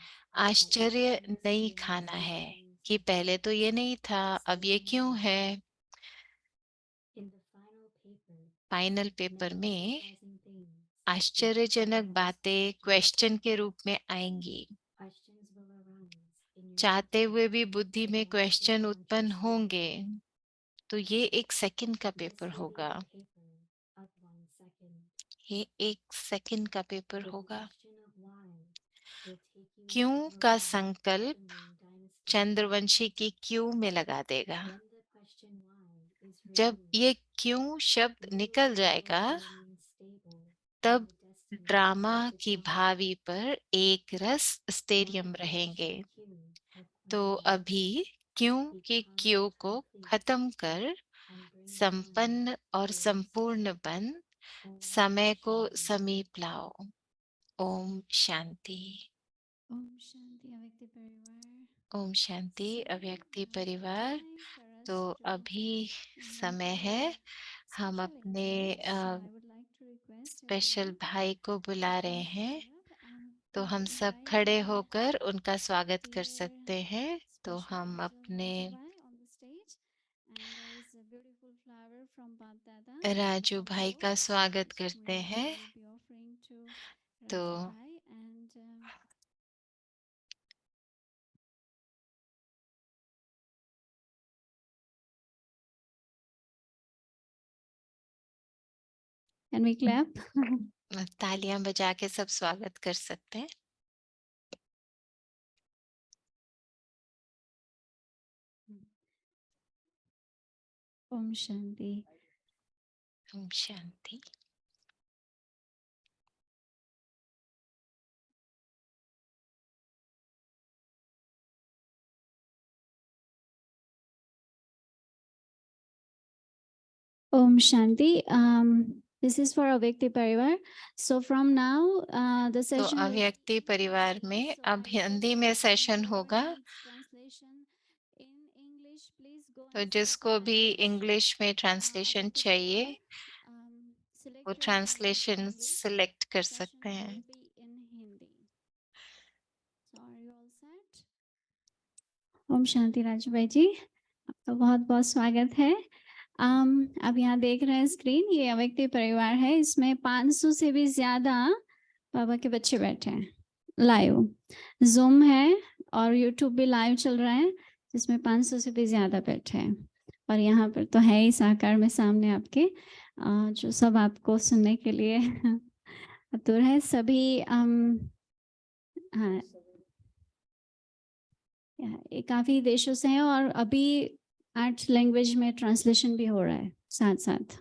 आश्चर्य you नहीं experience खाना is है things कि that पहले तो ये नहीं था, अब ये क्यों है। in the final paper, final paper many में surprising things will आश्चर्यजनक come as बातें questions. क्वेश्चन के रूप में आएंगी। Questions will arise in your चाहते thinking हुए भी बुद्धि that में one क्वेश्चन second उत्पन्न consciously. होंगे। तो ये 1 सेकंड का This पेपर will be होगा। the paper of 1 second. ये 1 सेकंड का पेपर The होगा। question of why will take you क्यों into का the realm of संकल्प the Ming dynasty. चंद्रवंशी की क्यों में लगा देगा। When the question why is जब removed, ये क्यों शब्द you निकल will जाएगा, remain stable तब in the destiny drama of की the भावी पर एक रस स्टेरियम Now रहेंगे। question Q of तो why अभी क्यों की becomes क्यों को complete खत्म कर and brings संपन्न one और is संपूर्ण बन Om समय को Shanti. समीप लाओ। ओम Shanti. Om Shanti Avyakti Parivar. Om Shanti So अव्यक्ति now it's the परिवार। time for us तो to अभी invite समय है, our हम special अपने angels. So I would like to request special everyone भाई को to बुला रहे please हैं। stand up and तो please हम सब invite खड़े our होकर उनका स्वागत कर dear सकते हैं। तो special हम angel अपने Rajubhai on the stage. And there is a beautiful flower from Baghdada Raju of भाई का rose, स्वागत which करते we हैं। will be offering to तो Rajubhai. And can we clap? तालियां बजा के सब स्वागत कर सकते हैं। Om Shanti. Om Shanti. Om Shanti. This is for Avyakti Parivar. So from now, the तो session will be अव्यक्ति in परिवार English, में so अब I हिंदी request में everyone, सेशन whoever होगा। needs translation in English, please go तो and select जिसको the भी language. इंग्लिश में ट्रांसलेशन Avyakti चाहिए, Parivar, select वो your language translation English. Select कर Session सकते हैं। will be in Hindi. So are you all set? Om Shanti Raju भाई जी, आपका बहुत बहुत स्वागत है। अब यहाँ देख रहे हैं स्क्रीन, ये अव्यक्ति परिवार है। इसमें 500 से भी ज्यादा बाबा के बच्चे बैठे हैं। लाइव जूम है और यूट्यूब भी लाइव चल रहा है, जिसमें 500 से भी ज्यादा बैठे हैं। और यहाँ पर तो है ही साकार में सामने आपके, जो सब आपको सुनने के लिए आतुर है। सभी हाँ, ये काफी देशों से हैं और अभी 8 लैंग्वेज में ट्रांसलेशन भी हो रहा है साथ साथ।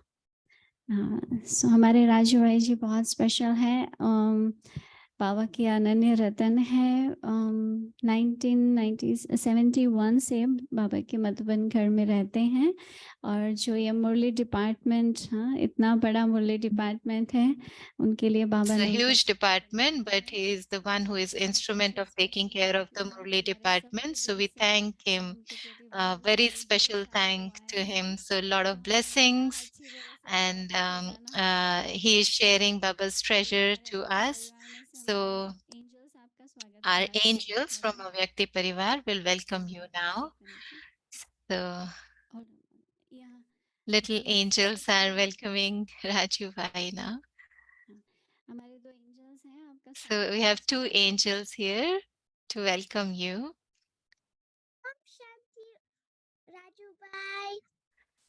हाँ, सो हमारे राजू भाई जी बहुत स्पेशल है। बाबा की अनन्य रतन है। 1971 से बाबा के मधुबन घर में रहते हैं। और जो ये मुरली डिपार्टमेंट, हाँ, इतना बड़ा मुरली डिपार्टमेंट है, उनके लिए बाबा It's a ने huge department, but he is the one who is instrument of taking care of the Murli department. So we thank him. Very special thank to him. So a lot of blessings, and he is sharing Baba's treasure to us. So our angels from Avyakti Parivar will welcome you now. So little angels are welcoming Raju Bhai now. So we have 2 angels here to welcome you. Om Shanti Raju भाई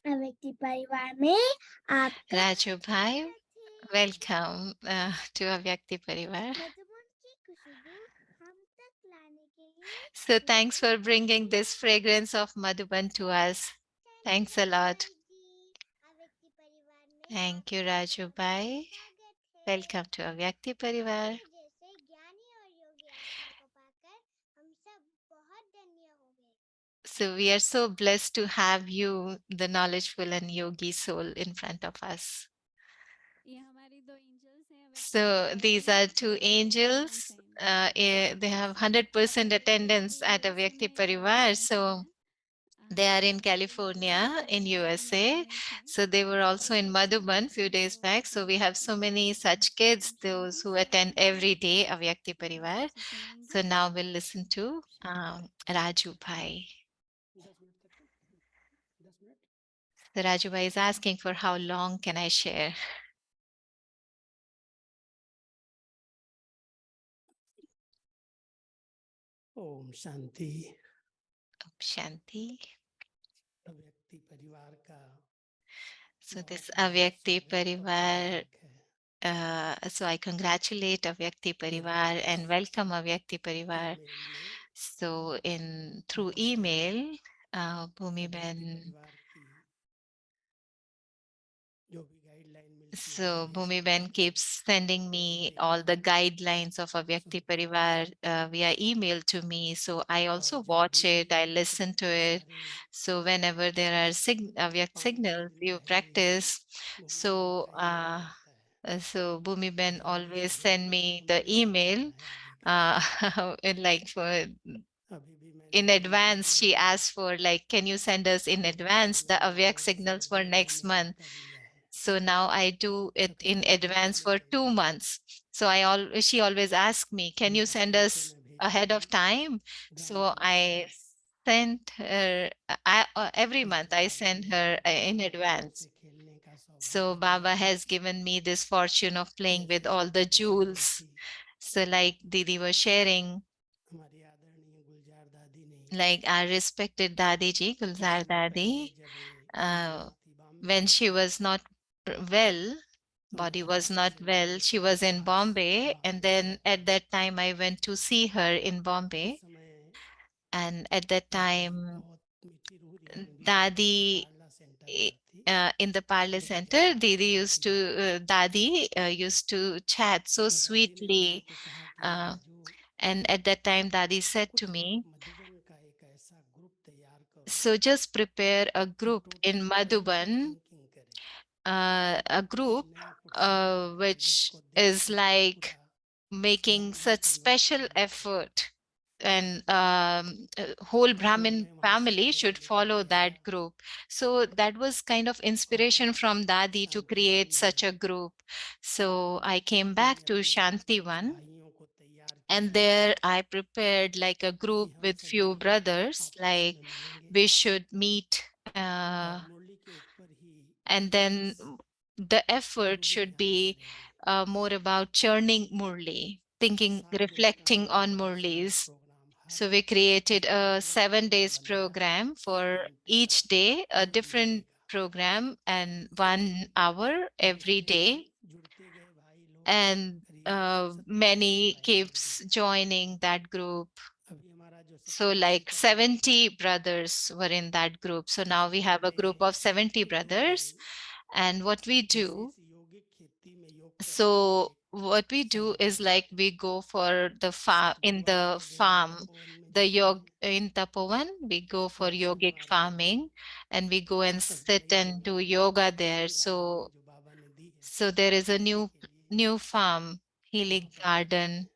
अव्यक्ति परिवार में आपका Raju Bhai, स्वागत है। welcome to Avyakti Parivar. Madhuban की खुशबू हम तक लाने के लिए So thanks for bringing this fragrance of Madhuban to us. Thanks a lot. अव्यक्ति परिवार में Thank you, Raju Bhai. Welcome to Avyakti Parivar. So we are so blessed to have you, the knowledgeable and yogi soul, in front of us. ये हमारी दो angels हैं अव्यक्त So परिवार these की, are two तो angels. उनसे इनका They have so 100% अभी attendance वो at US Avyakti में Parivar. US So में they are in और California, in California USA. में थे, So they were also so in Madhuban few days so back. So we have so उनका many so such kids, Om those Shanti, who so attend अभी every हम day Avyakti Parivar. से सुनेंगे So now we'll listen to Raju Bhai. So Raju Bhai is asking for how long can I share? Om Shanti. Om Shanti. अव्यक्ति परिवार का So this बहुत बहुत Avyakti स्वागत और Parivar, हार्दिक है। so I congratulate Avyakti Parivar and welcome Avyakti Parivar. Email में So through email, Bhumi अव्यक्ति Ben, परिवार की जो भी गाइडलाइन मिलती है so वो Bhumi भेजते Ben हैं। keeps sending me all the guidelines of Avyakti Parivar via email to me. So I also और जब watch भी it, I listen to it. सारे So whenever there are Avyakt 5 signals, दिन you पहले practice. भूमि So बहन का ईमेल रहता है। so Bhumi Ben जल्दी always से send me the उनको email, समझाना है आगे का। like for अभी भी मैंने in उनको advance. She asked for like, can you send us in advance the Avyakt से signals for guideline next month? कर लिया है। So now I do it in तकरीबन 2 advance महीने for पहले 2 months. So she always asks me, can you March send के अंत us में भेजा ahead था of time? So guideline I sent her, every month I send her in बच्चों advance. से खेलने का So सौभाग्य Baba मिला। has given me this fortune of playing with जैसे all the दीदी बता रही jewels. थी, So like Didi was sharing, हमारी आदरणीय गुलजार दादी ने like our respected Dadi Ji, कुछ Gulzar समय पहले Dadi, जब वो uh, बीमार थी बॉम्बे when में, she was not well, body हमारे was आश्रम not well, सेवादारी she के was in pass Bombay. And Bombay then at that time, I went to see her in उस Bombay. समय And at that दादी time, बहुत मीठी रूहिया में भी Dadi पार्ला सेंटर पर थी। in the Parlor बड़ी Center, प्यारी Didi किस्म used की दादी to, Dadi used to chat so तो दादी ने मेरे sweetly. को कहा कि Uh, Raju and at that time, Dadi said to कुछ me, मधुबन का एक ऐसा ग्रुप तैयार करो so just prepare a जो group in totally positive Madhuban, thinking करे, a कुछ group नया कुछ शुरू करे which जिसको देख is करके like पूरा making ब्राह्मण such परिवार special फॉलो करे। effort, and whole तो Brahmin मैं वहाँ से family प्रेरणा should लेकर follow के आया that group. So that was kind of inspiration और from Dadi to create Shantivan such a में group. So I came मैंने back to अपने Shanti कुछ One, भाइयों को तैयार and किया there I prepared like a कि group हम with सभी few brothers, आपस like में मिलेंगे we should meet, uh, और मुरली के ऊपर ही and then the effort गूढ़ should ध्यान be करेंगे। more about churning Murli, thinking, 7 दिन का reflecting हमारे on पास में Murlis. प्रोग्राम हर So we created a अलग अलग 7 days प्रोग्राम बनाया, program 1 for घंटे का each day, a 2 घंटे different का। program and 1 hour every जैसे day. जुड़ते गए भाई लोग And करीब 70-80 many भाई जुड़ keeps गए। joining that group. अभी हमारा जो So सत्संग like सेंटर है 70 brothers were in that group. So now we उसमें have a हमने group of 70 brothers. And what we do, विशेष यौगिक खेती में योग करने के so लिए what we do समय is बनाया। like we go for the farm, in गुरुवार the के दिन farm, तपोवन में the जाते yog हैं in Tapovan, we go for और yogic शनिवार के दिन farming, and we go and अभी sit नई and जमीन do ली है yoga there. हीलिंग गार्डन में So जो बाबा ने दी है there is a खेती new के लिए, new farm, वहाँ Healing पर जाते Garden. हैं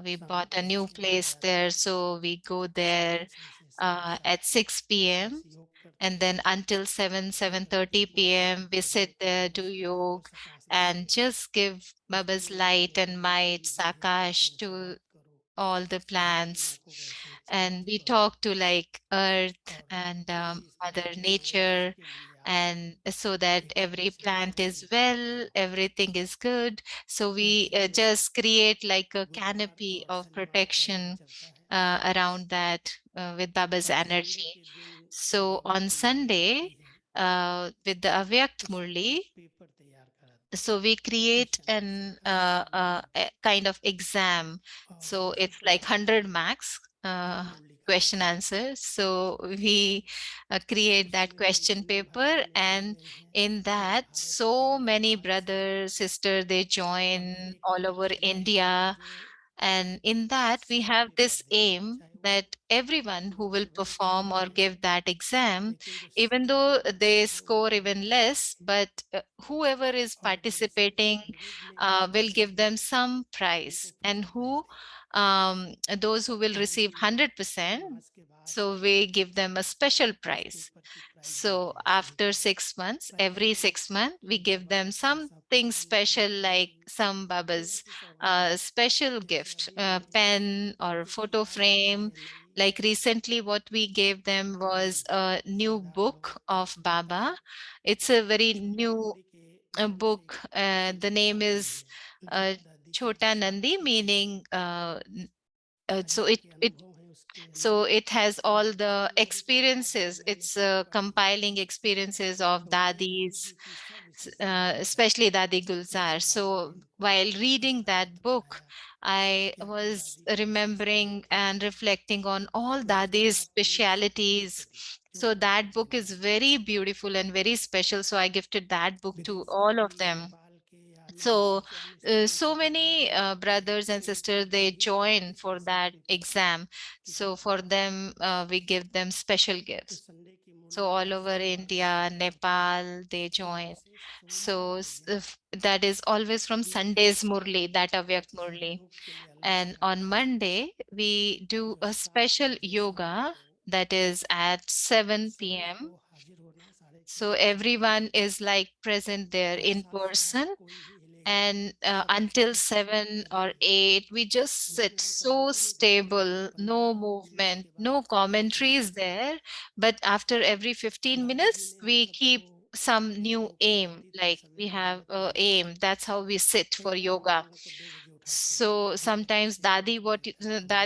We शाम bought को a new 6 बजे place जाते there, हैं, so we go there 6 से 7:30 at 6 p.m. विशेष योग करते And हैं। then until 7, फिर प्रत्येक 7:30 मंत्र p.m., we भजन sit का there, do नमस्कार yoga, प्रकाश and देंगे। just give उसमें Baba's उनको light and बोलेंगे might, तेरी बुद्धि है तो तू Sakash उनसे to बात करो, all the धरती माँ plants. को वैसे ही And चलाते we करो talk to like Earth और and जो भी इस Mother धरती माँ है Nature, उसके लिए आप and so that एक every सुरक्षित plant is वातावरण well, बनाओ। everything is good. So we ऐसे में just create like a गुरुवार canopy और of शनिवार का दिन protection चलता है around that with Baba's और संडे energy. के दिन जो So बाबा on की मुरली Sunday, चलती है with the Avyakt उसका Murli, पेपर तैयार कराते हैं so we create question answer an का a kind of exam. और So उसी it's को like 100 marks. Her Murali question answer. So we create that question paper, and in that so many brothers, sister, they join all over India. And in that we have this aim that everyone who will perform or give that exam, even though they score even less, but whoever is participating will give them some prize. And who those who will receive 100%, so we give them a special prize. So after 6 months, every 6 months, we give them something special, like some Baba's special gift, pen or photo frame. Like recently, what we gave them was a new book of Baba. It's a very new book. The name is Chota Nandi, meaning so it has all the experiences. It's compiling experiences of dadis, especially Dadi Gulzar. So while reading that book, I was remembering and reflecting on all Dadi's specialities. So that book is very beautiful and very special. So I gifted that book to all of them. So so many brothers and sisters, they join for that exam. So for them we give them special gifts. So all over India, Nepal, they join. So that is always from Sunday's Murli, that avyakt Murli. And on Monday we do a special yoga that is at 7 p.m. So everyone is like present there in person, and until 7 or 8 we just sit so stable, no movement, no commentaries there. But after every 15 minutes we keep some new aim, like we have a aim. That's how we sit for yoga. So sometimes Dadi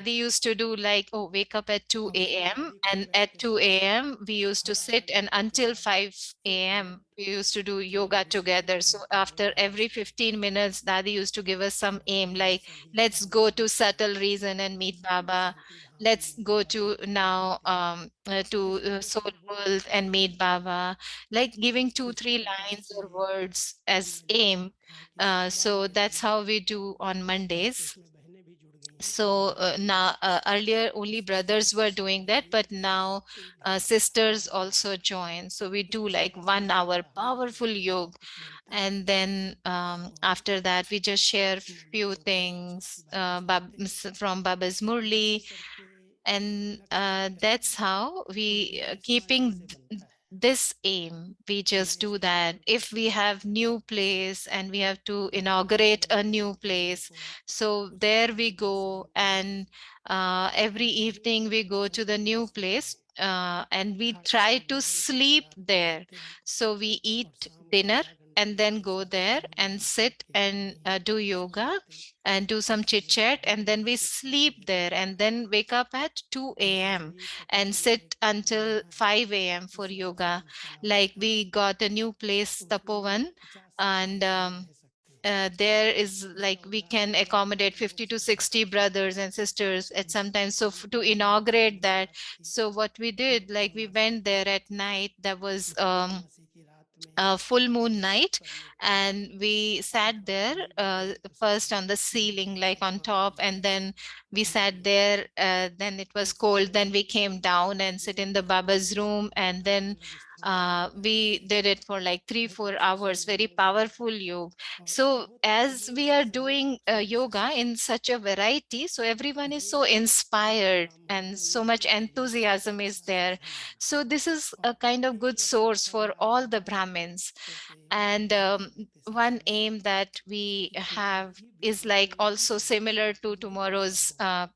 used to do, like, oh, wake up at 2 a.m. and at 2 a.m. we used to sit, and until 5 a.m. we used to do yoga together. So after every 15 minutes, Dadi used to give us some aim, like, let's go to subtle reason and meet Baba. Let's go to now to soul world and meet Baba, like giving 2 3 lines or words as aim. So that's how we do on Mondays. So now earlier only brothers were doing that, but now sisters also join. So we do like 1 hour powerful yoga, and then after that we just share few things from Baba's Murli. And that's how we keeping this aim. We just do that. If we have new place and we have to inaugurate a new place, so there we go. And every evening we go to the new place, and we try to sleep there. So we eat dinner and then go there and sit and do yoga and do some chit chat, and then we sleep there and then wake up at 2 a.m. and sit until 5 a.m. for yoga. Like we got a new place, Tapovan, and there is like we can accommodate 50 to 60 brothers and sisters at some time. So to inaugurate that, so what we did, like we went there at night. There was a full moon night, and we sat there first on the ceiling, like on top, and then we sat there. Then it was cold, then we came down and sit in the Baba's room, and then we did it for like 3 4 hours, very powerful yoga. So as we are doing yoga in such a variety, so everyone is so inspired and so much enthusiasm is there. So this is a kind of good source for all the Brahmins. And one aim that we have is like also similar to tomorrow's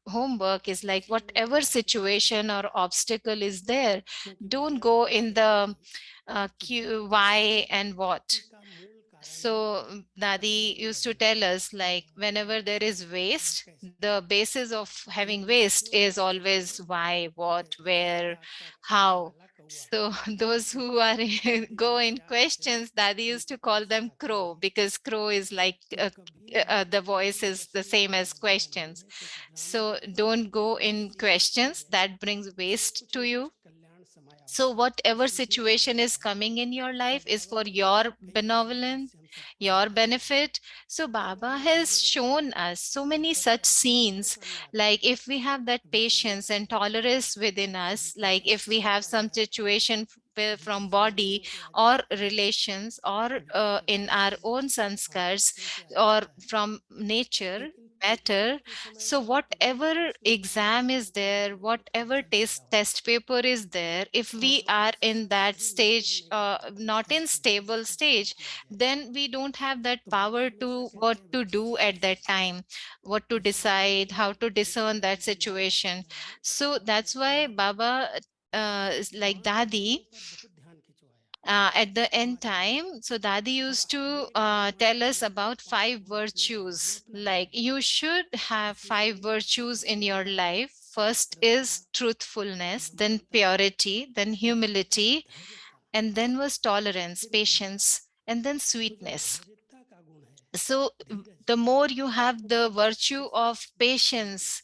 homework, is like whatever situation or obstacle is there, don't go in the why and what. So Dadi used to tell us, like, whenever there is waste, the basis of having waste is always why, what, where, how. So those who are go in questions, Daddy used to call them crow, because crow is like the voice is the same as questions. So don't go in questions, that brings waste to you. So whatever situation is coming in your life is for your benevolence, your benefit. So Baba has shown us so many such scenes. Like if we have that patience and tolerance within us, like if we have some situation from body or relations or in our own sanskars or from nature, matter. So whatever exam is there, whatever test paper is there, if we are in that stage, not in stable stage, then we don't have that power to what to do at that time, what to decide, how to discern that situation. So that's why Baba, is like Dadi, at the end time, so Dadi used to tell us about 5 virtues. Like you should have 5 virtues in your life. First is truthfulness, then purity, then humility, and then was tolerance, patience, and then sweetness. So the more you have the virtue of patience,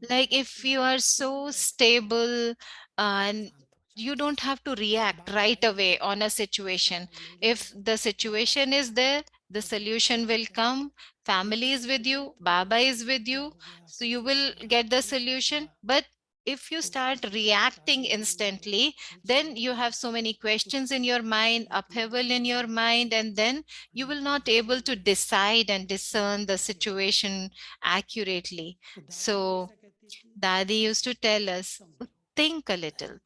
like if you are so stable and you don't have to react right away on a situation. If the situation is there, the solution will come. Family is with you, Baba is with you, so you will get the solution. But if you start reacting instantly, then you have so many questions in your mind, upheaval in your mind, and then you will not able to decide and discern the situation accurately. So Dadi used to tell us, think a little,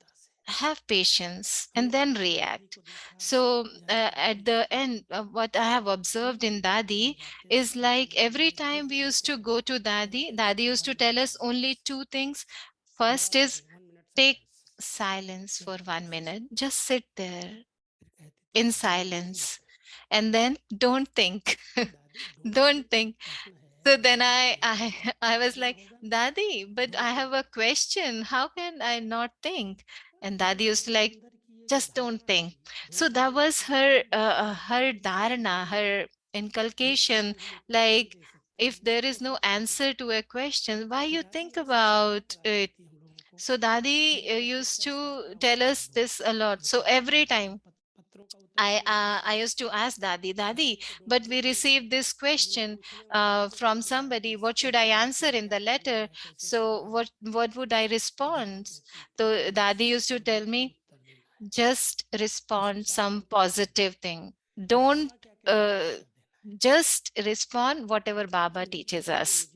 have patience, and then react. So at the end, what I have observed in Dadi is like every time we used to go to Dadi, Dadi used to tell us only 2 things. First is take silence for 1 minute, just sit there in silence, and then don't think. Don't think. So then I I was like, Dadi, but I have a question, how can I not think? And Dadi used to like, just don't think. So that was her dharana, her inculcation. Like if there is no answer to a question, why you think about it? So Dadi used to tell us this a lot. So every time I used to ask Dadi, but we received this question from somebody. What should I answer in the letter? So what would I respond? So Dadi used to tell me, just respond some positive thing. Don't uh, just respond whatever Baba teaches us.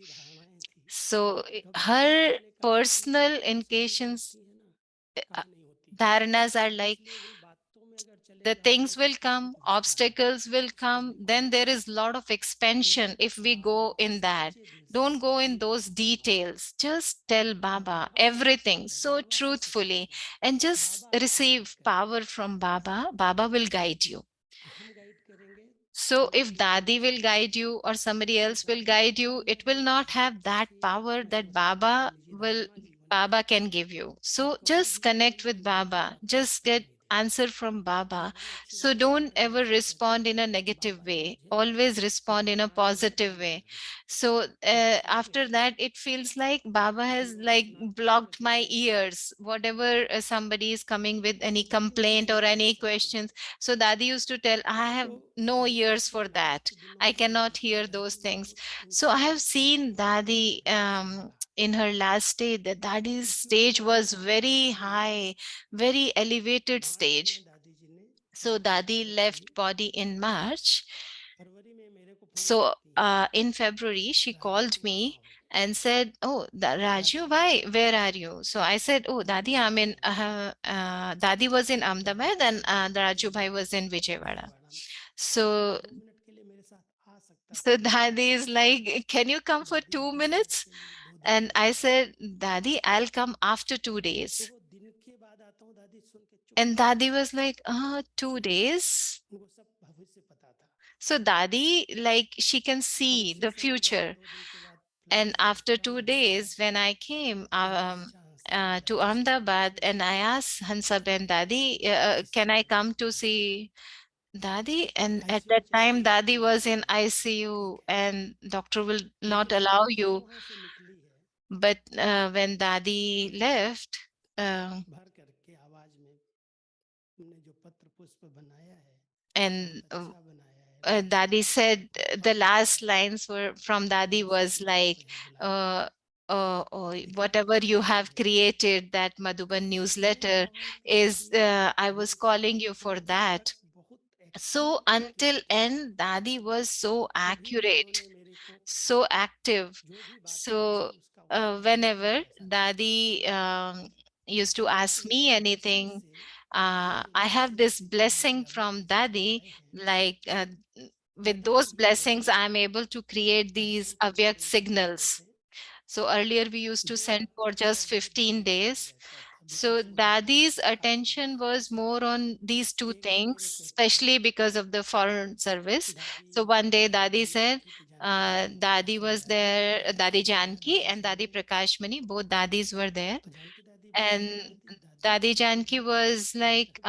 So her personal indications, uh, dharanas are like the things will come, obstacles will come, then there is a lot of expansion if we go in that. Don't go in those details. Just tell Baba everything so truthfully and just receive power from Baba. Baba will guide you. So if Dadi will guide you or somebody else will guide you, it will not have that power that Baba can give you. So just connect with Baba. Just get answer from Baba. So don't ever respond in a negative way. Always respond in a positive way. So after that, it feels like Baba has like blocked my ears. Whatever somebody is coming with any complaint or any questions. So Dadi used to tell, I have no ears for that. I cannot hear those things. So I have seen Dadi in her last day. The Dadi's stage was very high, very elevated stage. So Dadi left body in March. So in February, she called me and said, "Oh, Raju, why? Where are you?" So I said, "Oh, Dadi, I'm in. Dadi was in Ahmedabad and the Raju bhai was in Vijayawada." So, so Dadi is like, "Can you come for 2 minutes?" And I said, "Dadi, I'll come after 2 days." And Dadi was like, 2 days. So Dadi, like, she can see the future. And after 2 days, when I came, to Ahmedabad, and I asked Hansaben Dadi, can I come to see Dadi? And at that time, Dadi was in ICU, and doctor will not allow you. But when Dadi left, and Dadi said the last lines were from Dadi was like, oh, whatever you have created, that Madhuban newsletter is, I was calling you for that. So until end, Dadi was so accurate, so active. So whenever Dadi used to ask me anything, I have this blessing from Dadi, like with those blessings, I'm able to create these avyakt signals. So earlier we used to send for just 15 days. So Dadi's attention was more on these two things, especially because of the foreign service. So one day Dadi said, Dadi was there, Dadi Janki and Dadi Prakashmani, both Dadis were there. And Dadi Janki was like,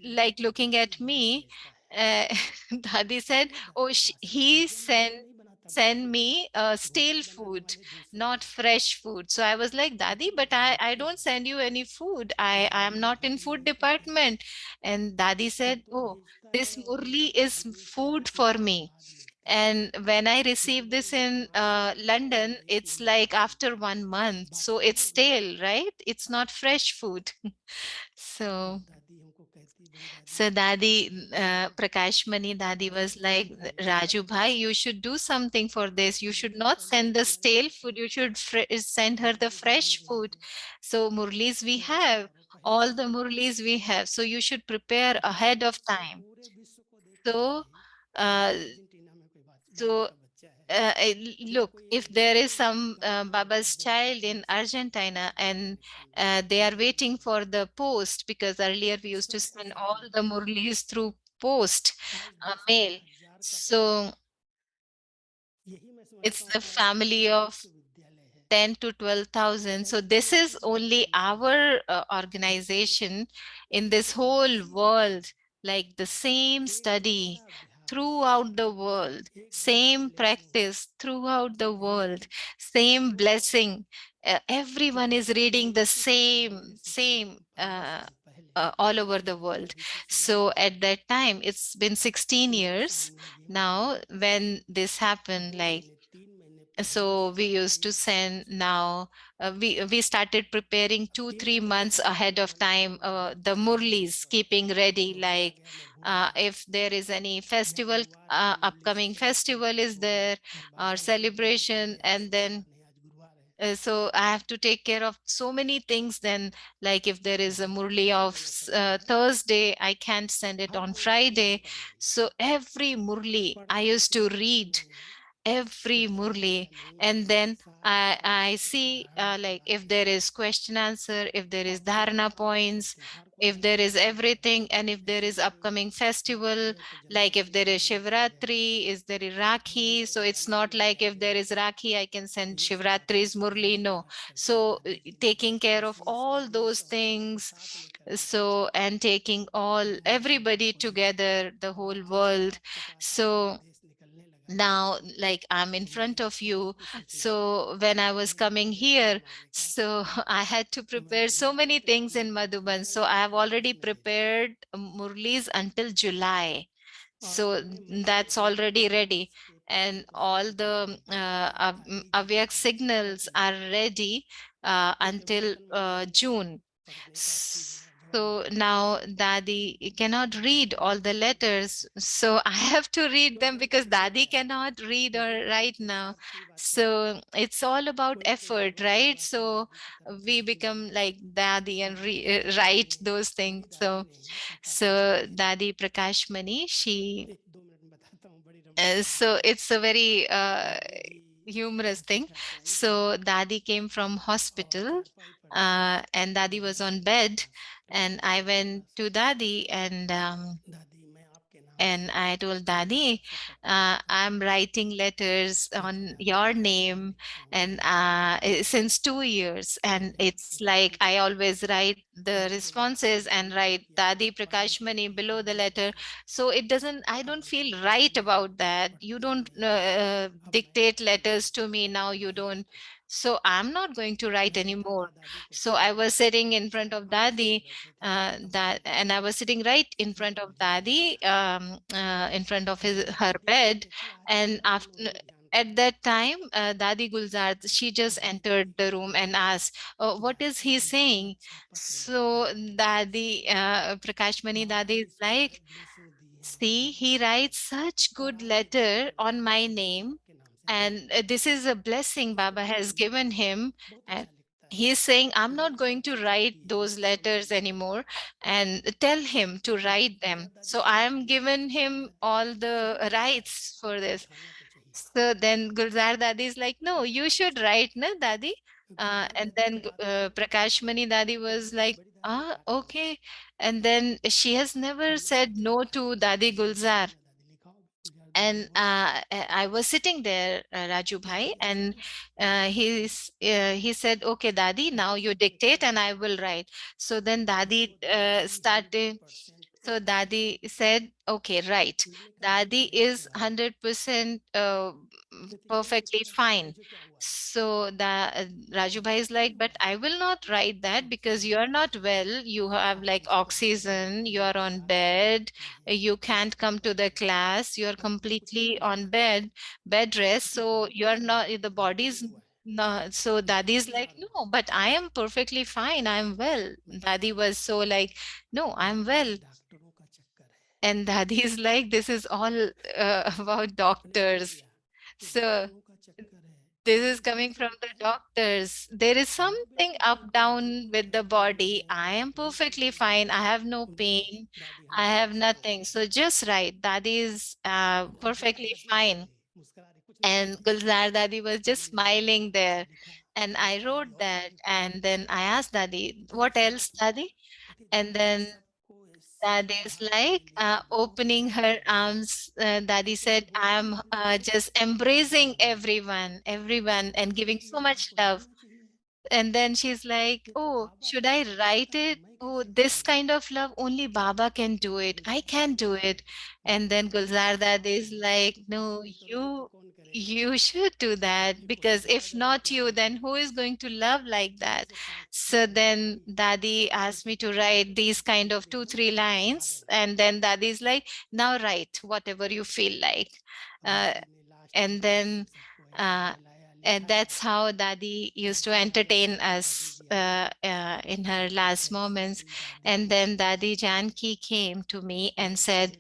like looking at me. Uh, Dadi said, "Oh, he send me stale food, not fresh food." So I was like, "Dadi, but I don't send you any food. I am not in food department." And Dadi said, "Oh, this murli is food for me." And when I received this in London, it's like after 1 month, so it's stale, right? It's not fresh food. So so Dadi, Prakash Mani Dadi was like, Raju Bhai, you should do something for this. You should not send the stale food. You should send her the fresh food. So Murlis we have, all the Murlis we have. So you should prepare ahead of time. So, uh, so look, if there is some Baba's child in Argentina and they are waiting for the post, because earlier we used to send all the Murlis through post, mail. So it's the family of 10 to 12,000. So this is only our organization in this whole world, like the same study throughout the world, same practice throughout the world, same blessing. Everyone is reading the same all over the world. So at that time, it's been 16 years now when this happened, like, so we used to send now, we started preparing 2 3 months ahead of time, the murlis, keeping ready, like if there is any festival, upcoming festival is there, or celebration, and then so I have to take care of so many things. Then, like if there is a murli of Thursday, I can't send it on Friday. So every murli I used to read, every murli, and then I see like if there is question answer, if there is dharana points, if there is everything, and if there is upcoming festival, like if there is Shivratri, is there is Rakhi. So it's not like if there is Rakhi, I can send Shivratri's Murli. No. So taking care of all those things. So, and taking all, everybody together, the whole world. So now, like I'm in front of you. So when I was coming here, so I had to prepare so many things in Madhuban. So I have already prepared Murlis until July. So that's already ready. And all the avyakt signals are ready until June. So now Dadi cannot read all the letters. So I have to read them because Dadi cannot read or write now. So it's all about effort, right? So we become like Dadi and write those things. So Dadi Prakash Mani, she, so it's a very humorous thing. So Dadi came from hospital, and Dadi was on bed, and I went to Dadi, and And I told Dadi, I'm writing letters on your name and since 2 years. And it's like I always write the responses and write Dadi Prakashmani below the letter. So it doesn't, I don't feel right about that. You don't dictate letters to me now, you don't. So I'm not going to write anymore. So I was sitting in front of Dadi, and I was sitting right in front of Dadi, in front of her bed. And after, at that time, Dadi Gulzar, she just entered the room and asked, what is he saying? So Dadi, Prakashmani Dadi is like, see, he writes such good letter on my name, and this is a blessing Baba has given him. And he is saying, I'm not going to write those letters anymore, and tell him to write them. So I am given him all the rights for this. So then Gulzar Dadi is like, no, you should write, na Dadi? And then Prakashmani Dadi was like, okay. And then she has never said no to Dadi Gulzar. And I was sitting there, Raju Bhai, and he said, okay, Dadi, now you dictate and I will write. So then Dadi started. So Dadi said, okay, right. Dadi is 100% perfectly fine. So Raju Bhai is like, but I will not write that because you are not well. You have like oxygen, you are on bed, you can't come to the class, you're completely on bed rest, so you're not, the body's not. So Dadi is like, no, but I am perfectly fine, I'm well. Dadi was so like, no, I'm well. And Dadi is like, this is all about doctors. So this is coming from the doctors. There is something up down with the body. I am perfectly fine. I have no pain. I have nothing. So just write. Dadi is perfectly fine. And Gulzar Dadi was just smiling there. And I wrote that. And then I asked Dadi, what else, Dadi? And then Dadi is like opening her arms. Dadi said, I'm just embracing everyone, and giving so much love. And then she's like, oh, should I write it? Oh, this kind of love, only Baba can do it. I can't do it. And then Gulzar Dad is like, no, you should do that, because if not you, then who is going to love like that? So then Dadi asked me to write these kind of 2, 3 lines. And then Dadi's like, now write whatever you feel like. Uh, and then uh, and that's how Dadi used to entertain us in her last moments. And then Dadi Janki came to me and said,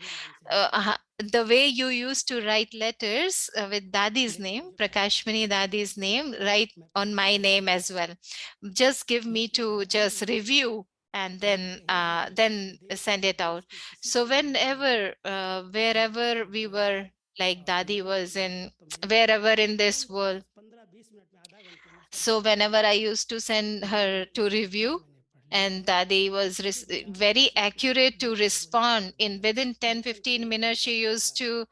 the way you used to write letters with Dadi's name, Prakashmani Dadi's name, write on my name as well. Just give me to just review and then send it out. So whenever, wherever we were, like Dadi was in, wherever in this world, so whenever I used to send her to review, and Dadi was very accurate to respond in within 10-15 minutes, she used to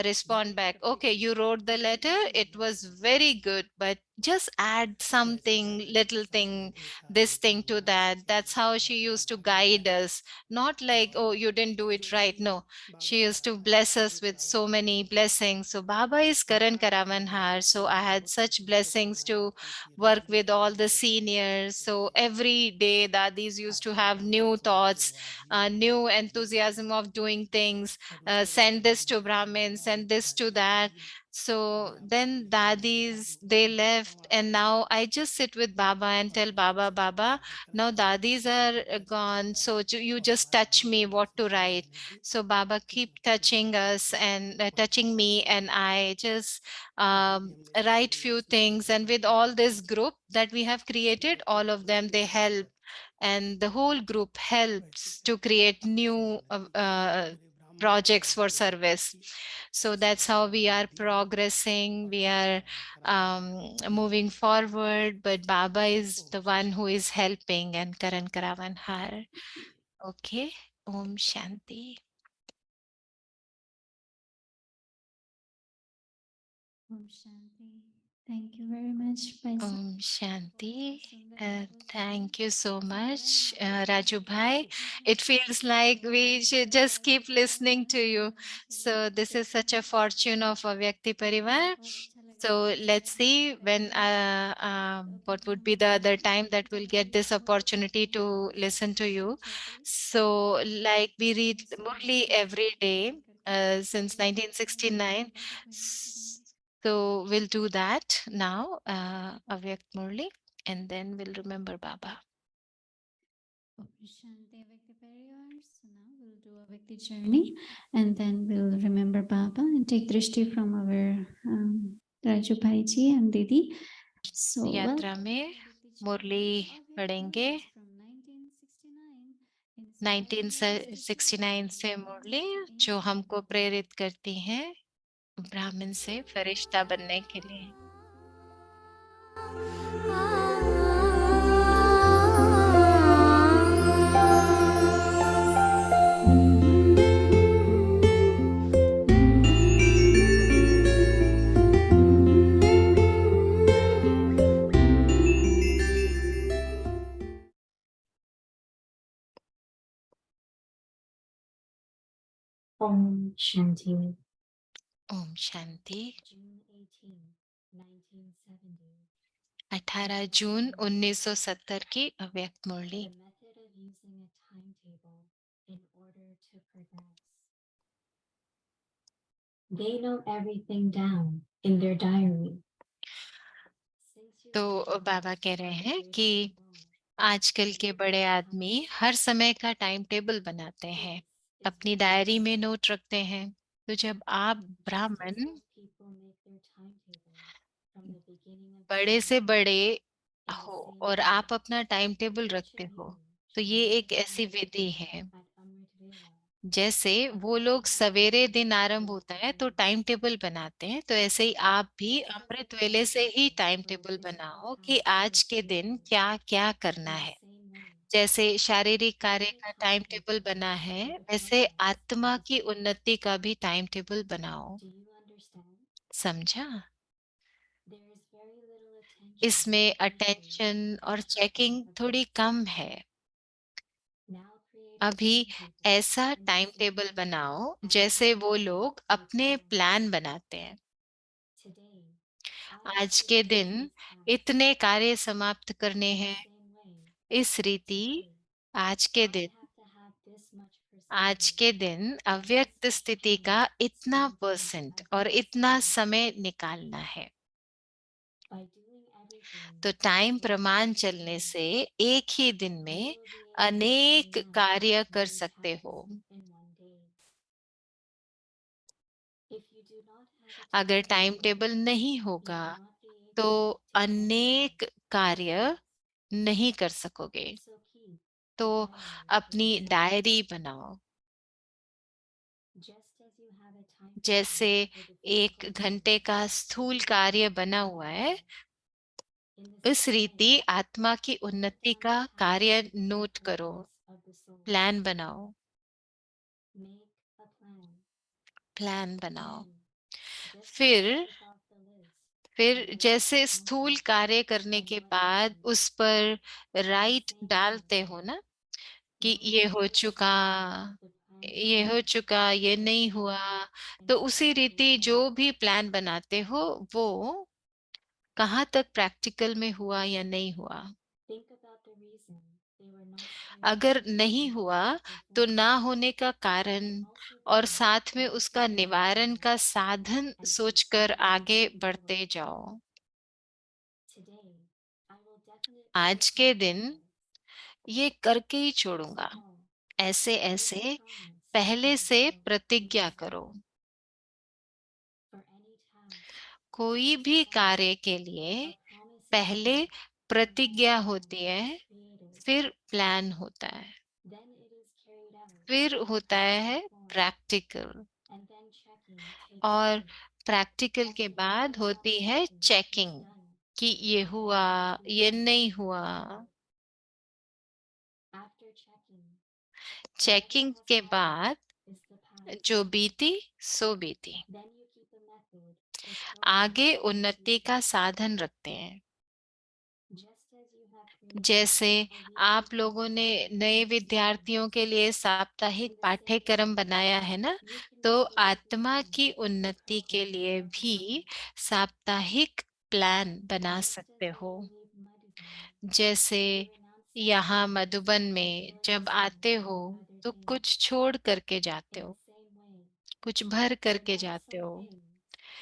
respond back, okay, you wrote the letter, it was very good, but just add something, little thing, this thing to that. That's how she used to guide us. Not like, oh, you didn't do it right. No, she used to bless us with so many blessings. So Baba is Karan Karamanhar. So I had such blessings to work with all the seniors. So every day Dadis used to have new thoughts, new enthusiasm of doing things, send this to Brahmin, send this to that. So then Dadis, they left, and now I just sit with Baba and tell Baba, Baba, now Dadis are gone. So you just touch me what to write. So Baba keep touching us and touching me, and I just write few things. And with all this group that we have created, all of them, they help, and the whole group helps to create new projects for service. So that's how we are progressing. We are moving forward, but Baba is the one who is helping, and Karan Karavan Har. Okay. Om Shanti. Om Shanti. Thank you very much भाई साहब। Om Shanti. बहुत सुंदर बात बताई। Thank you so So much, मैं यहाँ पे Raju सुनती Bhai. हूँ। It feels like we should just keep listening to you. So this is such a fortune of Avyakti Parivar. बहुत अच्छा लगा So आपसे let's बात see when करके। what अभी would be हम the other time that we'll get Janvi this को opportunity to listen to you. छोटी So like we read उसको Murli every day since 1969. So we'll do that now, Avyakt Murli, and then we'll remember Baba. Shanti Avyakti Parivar. So now we'll do Avyakti journey and then we'll remember Baba and take drishti from our Raju Bhai ji and Didi. So यात्रा welcome में to Avyakti Murali journey of your पढ़ेंगे words from 1969. Inspiring us to choose 1969 से मुरली to जो inspire. हमको प्रेरित करती हैं ब्राह्मण से फरिश्ता बनने के लिए। Om Shanti. ओम शांति। June 18, 1970. 18 जून 1970 की अव्यक्त मुरली। The method of using a timetable in order to progress. They note everything down in their diary. तो बाबा कह रहे हैं कि आजकल के बड़े आदमी हर समय का टाइम टेबल बनाते हैं, अपनी डायरी में नोट रखते हैं। तो जब आप ब्राह्मण बड़े से बड़े हो और आप अपना टाइम टेबल रखते हो, तो ये एक ऐसी विधि है जैसे वो लोग सवेरे दिन आरंभ होता है तो टाइम टेबल बनाते हैं, तो ऐसे ही आप भी अमृत वेले से ही टाइम टेबल बनाओ कि आज के दिन क्या क्या करना है। जैसे शारीरिक कार्य का टाइम टेबल बना है, वैसे आत्मा की उन्नति का भी टाइम टेबल बनाओ। समझा? इसमें अटेंशन और चेकिंग थोड़ी कम है। अभी ऐसा टाइम टेबल बनाओ जैसे वो लोग अपने प्लान बनाते हैं। आज के दिन इतने कार्य समाप्त करने हैं, इस रीति आज के दिन अव्यक्त स्थिति का इतना परसेंट और इतना समय निकालना है। तो टाइम प्रमाण चलने से एक ही दिन में अनेक कार्य कर सकते हो। अगर टाइम टेबल नहीं होगा तो अनेक कार्य नहीं कर सकोगे। तो अपनी डायरी बनाओ। जैसे 1 घंटे का स्थूल कार्य बना हुआ है, इस रीति आत्मा की उन्नति का कार्य नोट करो, प्लान बनाओ। प्लान बनाओ। फिर जैसे स्थूल कार्य करने के बाद उस पर राइट डालते हो ना कि ये हो चुका, ये हो चुका, ये नहीं हुआ, तो उसी रीति जो भी प्लान बनाते हो वो कहाँ तक प्रैक्टिकल में हुआ या नहीं हुआ। अगर नहीं हुआ तो ना होने का कारण और साथ में उसका निवारण का साधन सोचकर आगे बढ़ते जाओ। आज के दिन ये करके ही छोड़ूंगा, ऐसे ऐसे पहले से प्रतिज्ञा करो। कोई भी कार्य के लिए पहले प्रतिज्ञा होती है, फिर प्लान होता है, फिर होता है प्रैक्टिकल, और प्रैक्टिकल के बाद होती है चेकिंग कि ये हुआ, ये नहीं हुआ। चेकिंग के बाद जो बीती सो बीती। the आगे closeness उन्नति का to साधन रखते हैं। just as you have created जैसे a आप weekly लोगों ने course नए for विद्यार्थियों के लिए साप्ताहिक in the same पाठ्यक्रम way, बनाया है ना, you can तो create आत्मा within की the उन्नति के purpose लिए of the भी course. साप्ताहिक प्लान बना Just सकते as हो। when you leave Madhuban, जैसे you renounce some यहाँ things मधुबन and में fill जब in आते some हो with other तो things. कुछ छोड़ करके जाते In हो, the same way, कुछ भर करके renounce जाते some हो। things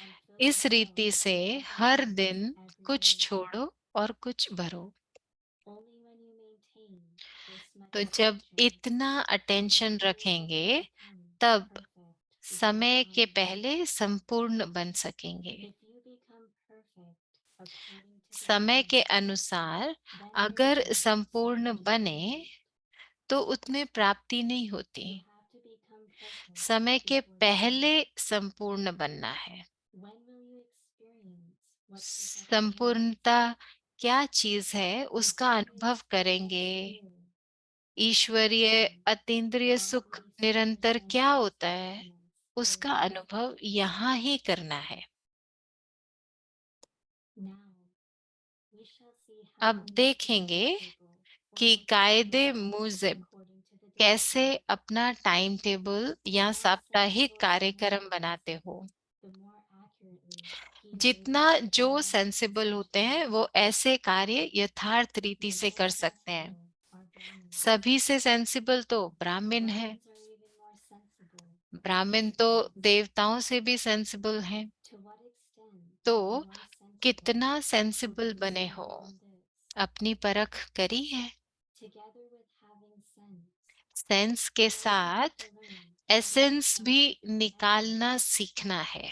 and fill इस yourself रीति से with other हर things दिन every कुछ day. छोड़ो और कुछ भरो। Only when you maintain this much तो जब attention इतना will attention you be able रखेंगे to become तब perfect before समय के time. पहले संपूर्ण बन सकेंगे। If you become perfect according to the समय के time, अनुसार then अगर within संपूर्ण something बने achieved. तो उसमें प्राप्ति नहीं होती। You have to become perfect समय के before पहले time. संपूर्ण बनना है। When will you experience what perfection is? संपूर्णता क्या चीज है The उसका joyous अनुभव करेंगे। endless thrill ईश्वरीय अतीन्द्रिय of सुख these निरंतर sense क्या होता है happiness उसका is. अनुभव यहाँ ही करना है। Now we shall see how अब to make a देखेंगे timetable for कि your कायदे classes मुजब according to the कैसे discipline. अपना टाइम टेबल The या more साप्ताहिक sensible कार्यक्रम someone बनाते is, हो। the more accurately he is जितना able to जो carry out सेंसिबल such होते हैं tasks. वो ऐसे कार्य यथार्थ रीति The से कर most सकते हैं। sensible are Brahmins. सभी से सेंसिबल तो ब्राह्मण है। Brahmins are even more sensible than ब्राह्मण the तो Devas. देवताओं से भी सेंसिबल हैं। To what extent तो you are sensible कितना will सेंसिबल be बने seen हो, in this. अपनी परख करी है। Together with having sense, sense के you also have साथ to learn how to essence भी extract the निकालना essence. सीखना है।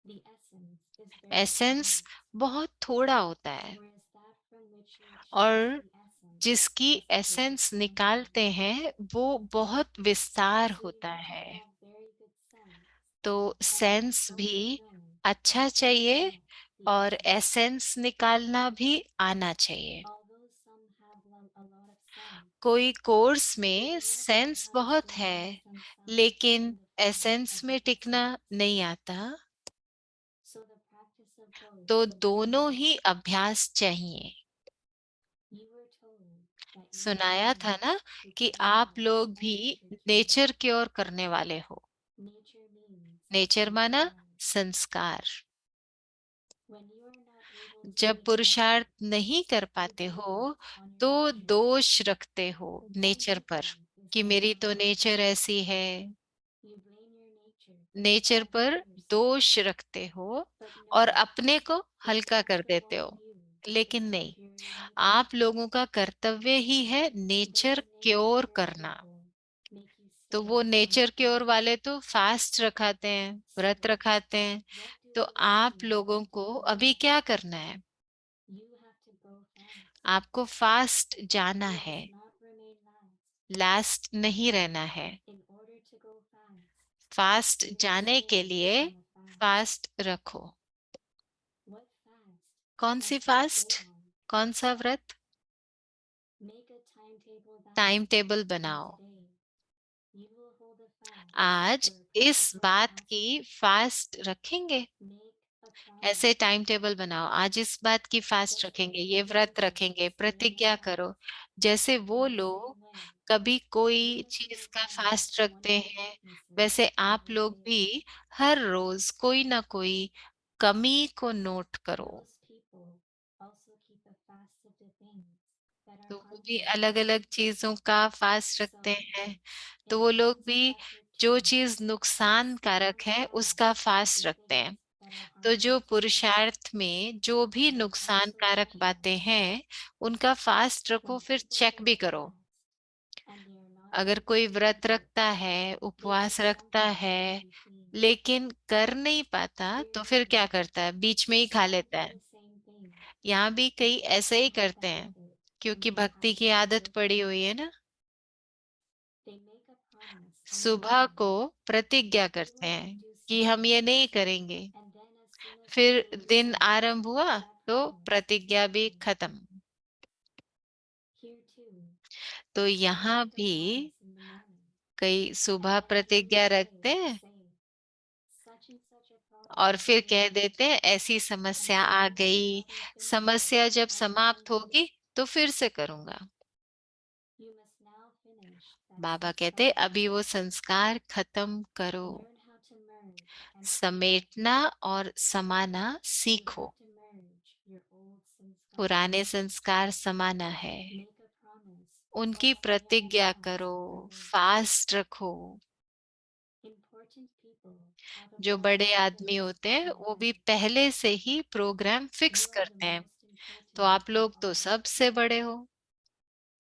The essence is very essence small, बहुत थोड़ा होता है whereas that from which you और extract the essence जिसकी has a big essence expansion. निकालते हैं वो बहुत विस्तार So you होता need to है। have very good sense, तो and you सेंस must भी also know अच्छा how to चाहिए extract the और essence. एसेंस निकालना भी आना चाहिए। Although some have a lot of sense, कोई कोर्स they में do not know sense how to बहुत है stabilize themselves लेकिन in the front essence of में the टिकना essence. नहीं आता। So the practice of both तो is दोनों needed. ही अभ्यास चाहिए। You were told that you are सुनाया था beings ना who कि carry आप out लोग a भी nature cure. नेचर की ओर करने वाले हो। Nature means नेचर माना sense. संस्कार। When you are not able to जब be पुरुषार्थ perfect, नहीं कर you पाते blame हो it on your तो nature. दोष रखते हो नेचर पर Everything is कि like मेरी तो that. नेचर ऐसी है। You blame your nature nature and पर others, दोष रखते हो but और no, अपने को it हल्का कर falls देते upon हो। you, लेकिन the नहीं, superior nature. आप लोगों का कर्तव्य ही है Though nature the cure nature cure करना। people make you तो stay वो on nature the cure path, वाले तो फास्ट रखाते हैं, व्रत so रखाते हैं। what do तो you आप see लोगों to को do अभी now? क्या करना है? You have to go fast. आपको फास्ट जाना You है, must not remain last. Last नहीं रहना है। In order to go fast, fast you must जाने stay के लिए on the fast. फास्ट रखो। What fast कौन सी must you fast? stay on? कौन सा व्रत? Make a timetable that time table and बनाओ। today you will hold a fast आज for a इस particular बात की aspect. फास्ट रखेंगे। Make a ऐसे promise. टाइम टेबल बनाओ, आज इस बात की फास्ट Just रखेंगे, as ये the व्रत Devas रखेंगे, stay on a प्रतिज्ञा fast, करो। जैसे वो in the लोग same way, कभी कोई you must चीज go का fast फास्ट on one रखते of your हैं, weaknesses वैसे आप every लोग day. भी हर रोज कोई ना कोई कमी को नोट करो। Those people also keep a fast of the things that are तो वो भी harmful. अलग अलग चीजों का फास्ट So, रखते हैं। तो in वो the लोग midst भी of effort जो too, चीज stay नुकसानकारक on the है fast उसका of फास्ट the रखते हैं। things that are तो जो harmful to you. पुरुषार्थ में जो भी And also नुकसानकारक check बातें them हैं उनका फास्ट रखो, when फिर people चेक hold भी a करो। fast and they are not अगर able कोई to व्रत keep it, रखता है, they उपवास do रखता something है to be pleased. लेकिन कर नहीं पाता, Here तो फिर क्या too, करता है? बीच में ही खा some लेता do है। the same thing यहाँ भी कई because ऐसे they ही have the करते हैं habit and क्योंकि they भक्ति have की the आदत पड़ी discipline. हुई है ना। They make a promise in the सुबह को morning प्रतिज्ञा that you करते will हैं not do कि हम ये something, नहीं करेंगे, and then as soon as they फिर will do दिन something, आरंभ हुआ that तो promise प्रतिज्ञा is भी broken. खत्म। Here too, तो some यहाँ make a भी promise in the morning, कई and सुबह then during प्रतिज्ञा the रखते day हैं say such and such a और फिर कह देते हैं ऐसी समस्या आ गई, समस्या जब समाप्त होगी तो फिर से करूंगा। You must now finish that बाबा संस्कार. कहते अभी वो संस्कार खत्म करो, Learn how to merge and समेटना और समाना you सीखो। have to merge your old संस्कार. पुराने संस्कार समाना है, Make a promise. उनकी प्रतिज्ञा करो, फास्ट रखो। Important people have a जो बड़े program आदमी fixed होते हैं in वो भी advance. पहले से ही program fix You are the करते हैं, most important तो आप लोग of तो all. सबसे बड़े हो।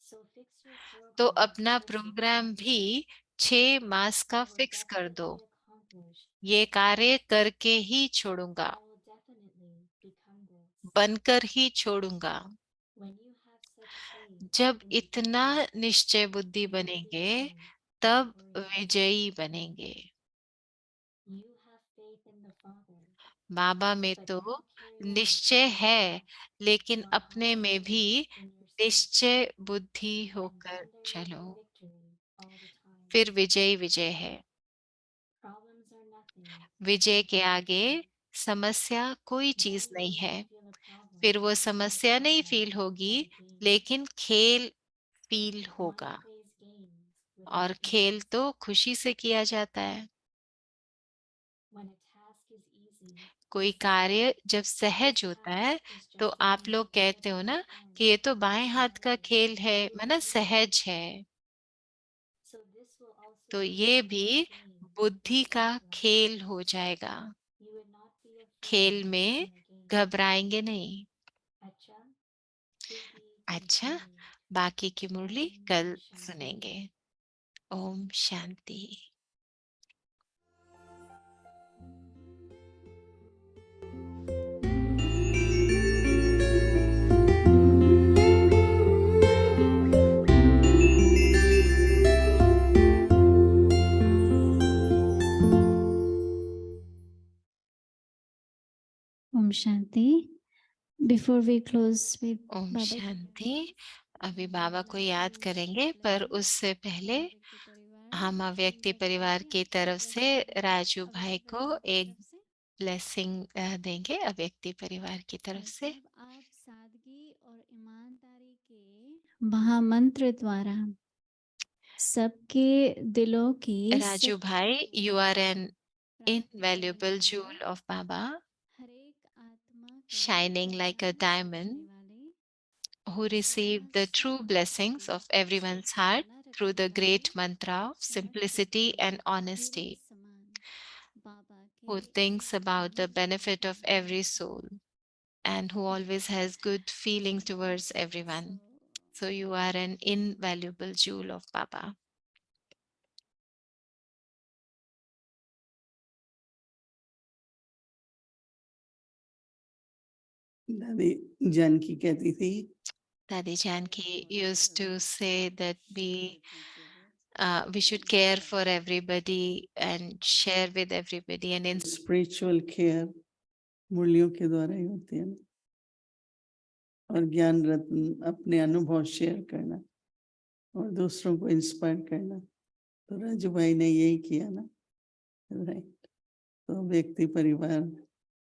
So fix your तो program अपना for 6 प्रोग्राम months. भी 6 मास का I will फिक्स कर दो। definitely accomplish ये this. कार्य करके ही छोड़ूंगा, I will definitely become this. बनकर ही छोड़ूंगा। When you have such faith जब in the इतना future, निश्चय बुद्धि you will बनेंगे become तब victorious. विजयी बनेंगे। You have faith in the Father, बाबा में but तो now carry out निश्चय your है, trust लेकिन अपने में 100% भी in yourself, निश्चय बुद्धि and होकर then there will चलो, be victory all the time. फिर विजय विजय है। Problems are nothing Vijay compared के to आगे victory. समस्या कोई Then चीज you नहीं will है। not feel a problem, फिर वो but समस्या feel नहीं them फील as होगी, a game. लेकिन खेल फील Mind होगा। plays games with और happiness. खेल तो खुशी से किया जाता है। When a task is easy, कोई you say, कार्य जब "This सहज होता है task is तो just a आप game लोग of the कहते हो right ना hand कि ये तो or बाएं the हाथ का right खेल है, way to माना do it." सहज है। So this will also तो be ये a भी game in बुद्धि your का life. खेल हो जाएगा। You would not be afraid खेल में in a game. घबराएंगे नहीं। अच्छा, प्रीति अच्छा, continue. बाकी की मुरली ओम कल शांति। सुनेंगे। ओम Shanti. Om Shanti. Before we close with Om Baba's Shanti. remembrance, अभी we बाबा will को just याद do a करेंगे, short पर blessing उससे पहले from अव्यक्ति परिवार। हम So अव्यक्ति Raju परिवार भाई, की आपको तरफ blessing से देंगे राजू अव्यक्ति भाई को परिवार की एक तरफ से। ब्लेसिंग देंगे अव्यक्ति परिवार की तरफ भाई से। साहब, आप सादगी और ईमानदारी के महामंत्र द्वारा सबके दिलों की राजू भाई, you are an invaluable jewel of Baba, हर एक आत्मा को shining like a प्रदान diamond, करने वाले who receive the true blessings of everyone's heart through the great mantra of simplicity and honesty, who thinks about the benefit of every soul and who always has good feeling towards everyone. So you are an invaluable jewel of Baba. दादी जानकी कहती थी, Dadi Janki used to say that we should care for everybody and share with everybody and in spiritual care मूल्यों के द्वारा ही होती है ना। और ज्ञान रत्न अपने अनुभव शेयर करना और दूसरों को इंस्पायर करना, तो राजू भाई ने यही किया ना, राइट। तो व्यक्ति परिवार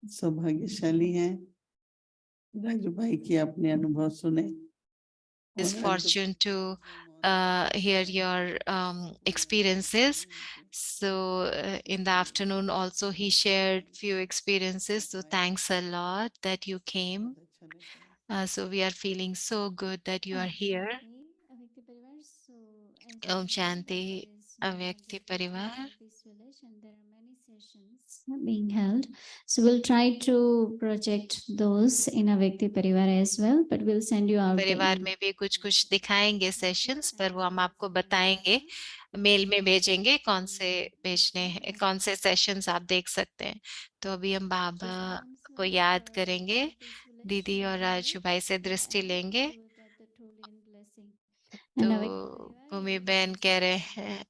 सौभाग्यशाली हैं, राजू भाई की अपने अनुभव सुने। this fortune to hear your experiences. So in the afternoon also he shared few experiences. So thanks a lot that you came. So we are feeling so good that you are here. Om Shanti, Avyakti Parivar. Being held. So we'll try to project those in Avyakti Parivar as well, but we'll send you out the परिवार email. में भी कुछ कुछ दिखाएंगे सेशंस, पर वो हम आपको बताएंगे, मेल में भेजेंगे कौन से भेजने हैं, कौन से सेशंस आप देख सकते हैं। तो अभी हम बाबा को याद करेंगे, दीदी और राजू भाई से दृष्टि लेंगे। तो भूमि बहन कह रहे हैं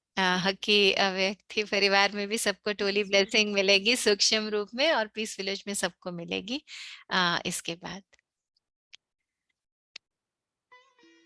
कि अव्यक्ति परिवार में भी सबको टोली ब्लेसिंग मिलेगी सूक्ष्म रूप में, और पीस विलेज में सबको मिलेगी इसके बाद।